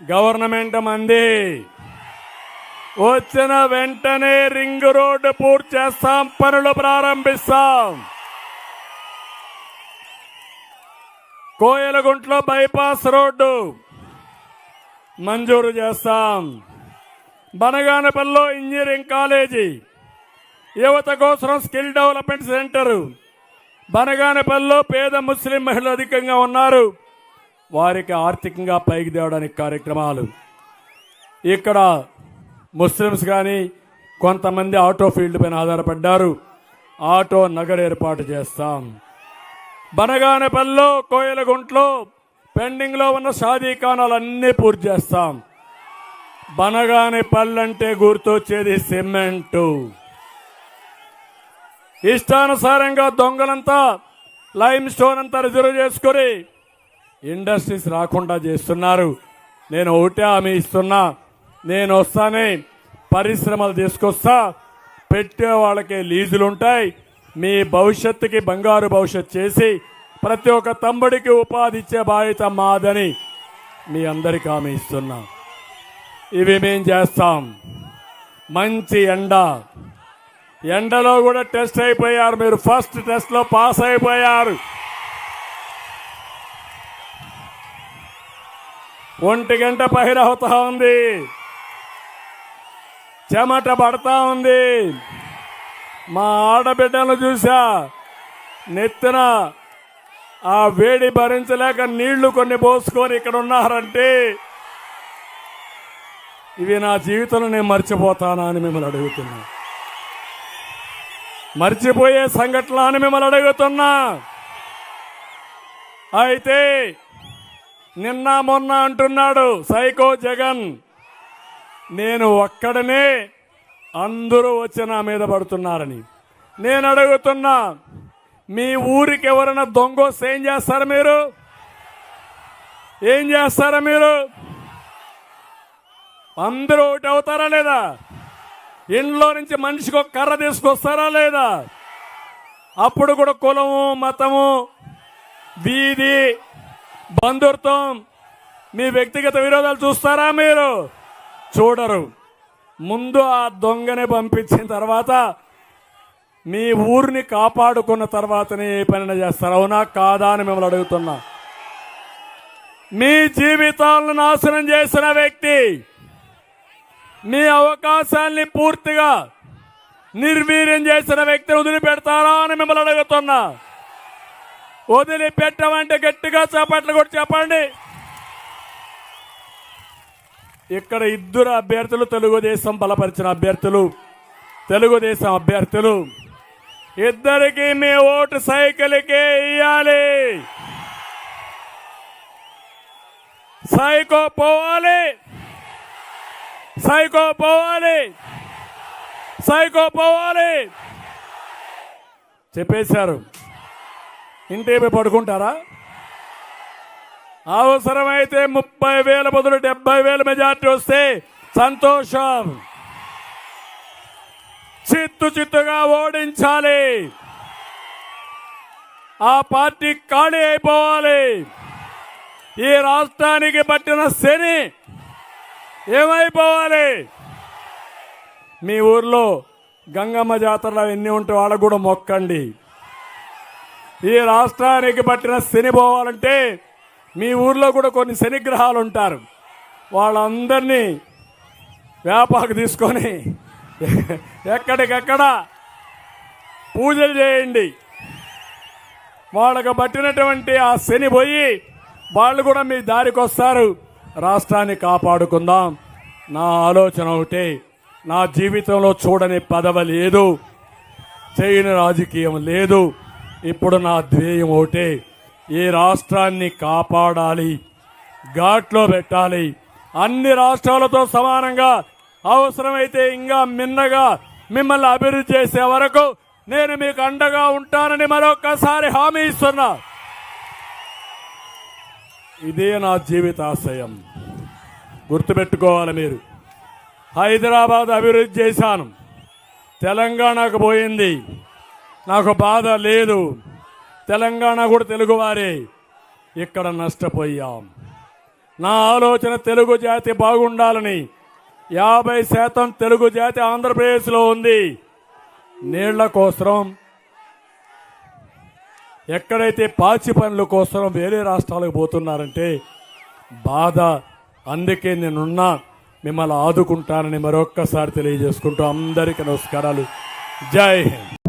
గవర్నమెంట్ మంది, వచ్చిన వెంటనే రింగ్ రోడ్డు పూర్తి చేస్తాం, పనులు ప్రారంభిస్తాం. కోయలగుంట్లో బైపాస్ రోడ్డు మంజూరు చేస్తాం. బనగానపల్లిలో ఇంజనీరింగ్ కాలేజీ, యువత కోసం స్కిల్ డెవలప్మెంట్ సెంటర్. బనగానపల్లిలో పేద ముస్లిం మహిళలు అధికంగా ఉన్నారు, వారికి ఆర్థికంగా పైకి తేవడానికి కార్యక్రమాలు. ఇక్కడ ముస్లిమ్స్ కానీ కొంతమంది ఆటో ఫీల్డ్ పైన ఆధారపడ్డారు, ఆటో నగర్ ఏర్పాటు చేస్తాం. బనగానపల్లిలో కోయలగుంట్లో పెండింగ్లో ఉన్న షాదీఖానాలన్నీ పూర్తి చేస్తాం. బనగానపల్లి అంటే గుర్తొచ్చేది సిమెంటు. ఇష్టానుసారంగా దొంగలంతా లైమ్ స్టోన్ అంతా రిజర్వ్ చేసుకుని ఇండస్ట్రీస్ రాకుండా చేస్తున్నారు. నేను ఒకటే హామీ ఇస్తున్నా, నేను వస్తానే పరిశ్రమలు తీసుకొస్తా, పెట్టే వాళ్ళకి లీజులు ఉంటాయి. మీ భవిష్యత్తుకి బంగారు భవిష్యత్ చేసి ప్రతి ఒక్క తమ్ముడికి ఉపాధి ఇచ్చే బాధ్యత మాదని మీ అందరికీ హామీ ఇస్తున్నా. ఇవి మేం చేస్తాం. మంచి ఎండలో కూడా టెస్ట్ అయిపోయారు, మీరు ఫస్ట్ టెస్ట్ లో పాస్ అయిపోయారు. 1 గంట పైరవుతా ఉంది, చెమట పడతా ఉంది. మా ఆడబిడ్డలు చూసా, నెత్తిన ఆ వేడి భరించలేక నీళ్లు కొన్ని పోసుకొని ఇక్కడ ఉన్నారంటే ఇవి నా జీవితంలో నేను మర్చిపోతానా అని మిమ్మల్ని అడుగుతున్నా. మర్చిపోయే సంఘటన అని మిమ్మల్ని అడుగుతున్నా. అయితే నిన్న మొన్న అంటున్నాడు సైకో జగన్, నేను ఒక్కడనే అందరూ వచ్చి నా మీద పడుతున్నారని. నేను అడుగుతున్నా, మీ ఊరికి ఎవరైనా దొంగ వస్తే ఏం చేస్తారు మీరు? ఏం చేస్తారా మీరు? అందరూ ఒకటి అవుతారా లేదా? ఇంట్లో నుంచి మనిషికి ఒక కర్ర తీసుకొస్తారా లేదా? అప్పుడు కూడా కులము, మతము, వీధి, బంధుత్వం, మీ వ్యక్తిగత విరోధాలు చూస్తారా మీరు? చూడరు. ముందు ఆ దొంగని పంపించిన తర్వాత మీ ఊరిని కాపాడుకున్న తర్వాతనే ఏ పనిని చేస్తారు. అవునా కాదా అని మిమ్మల్ని అడుగుతున్నా. మీ జీవితాలను నాశనం చేసిన వ్యక్తి మీ అవకాశాన్ని పూర్తిగా నిర్వీర్యం చేసిన వ్యక్తిని వదిలిపెడతారా అని మిమ్మల్ని అడుగుతున్నా. వదిలిపెట్టమంటే గట్టిగా చప్పట్లు కొట్టి చెప్పండి. ఇక్కడ 2 అభ్యర్థులు తెలుగుదేశం బలపరిచిన అభ్యర్థులు, తెలుగుదేశం అభ్యర్థులు. ఇద్దరికి మీ ఓటు సైకిల్కే ఇయ్యాలి. సైకో పోవాలి, సైకో పోవాలి, సైకో పోవాలి చెప్పేశారు. ఇంటిపై పడుకుంటారా? అవసరమైతే 30,000 బదులు 70,000 మెజార్టీ వస్తే సంతోషం. చిత్తుగా ఓడించాలి. ఆ పార్టీ ఖాళీ అయిపోవాలి. ఈ రాష్ట్రానికి పట్టిన శని ఏమైపోవాలి? మీ ఊర్లో గంగమ్మ జాతరలు ఎన్ని ఉంటే వాళ్ళకు కూడా మొక్కండి. ఈ రాష్ట్రానికి పట్టిన శని పోవాలంటే మీ ఊర్లో కూడా కొన్ని శనిగ్రహాలు ఉంటారు, వాళ్ళందరినీ వేపాకు తీసుకొని ఎక్కడికెక్కడ పూజలు చేయండి. వాళ్ళకు పట్టినటువంటి ఆ శని పోయి వాళ్ళు కూడా మీ దారికి వస్తారు. రాష్ట్రాన్ని కాపాడుకుందాం. నా ఆలోచన ఒకటే, నా జీవితంలో చూడని పదవి లేదు, చేయని రాజకీయం లేదు. ఇప్పుడు నా ధ్యేయం ఒకటే, ఈ రాష్ట్రాన్ని కాపాడాలి, ఘాట్లో పెట్టాలి. అన్ని రాష్ట్రాలతో సమానంగా, అవసరమైతే ఇంకా మిన్నగా మిమ్మల్ని అభివృద్ధి చేసే వరకు నేను మీకు అండగా ఉంటానని మరొకసారి హామీ ఇస్తున్నా. ఇదే నా జీవితాశయం, గుర్తుపెట్టుకోవాలి మీరు. హైదరాబాద్ అభివృద్ధి చేశాను, తెలంగాణకు పోయింది, నాకు బాధ లేదు. తెలంగాణ కూడా తెలుగువారే, ఇక్కడ నష్టపోయాం. నా ఆలోచన తెలుగు జాతి బాగుండాలని. 50% తెలుగు జాతి ఆంధ్రప్రదేశ్లో ఉంది. నీళ్ల కోసం, ఎక్కడైతే పాచి పనుల కోసం వేరే రాష్ట్రాలకు పోతున్నారంటే బాధ. అందుకే నేనున్నా, మిమ్మల్ని ఆదుకుంటానని మరొక్కసారి తెలియజేసుకుంటూ అందరికీ నమస్కారాలు. జై హింద్.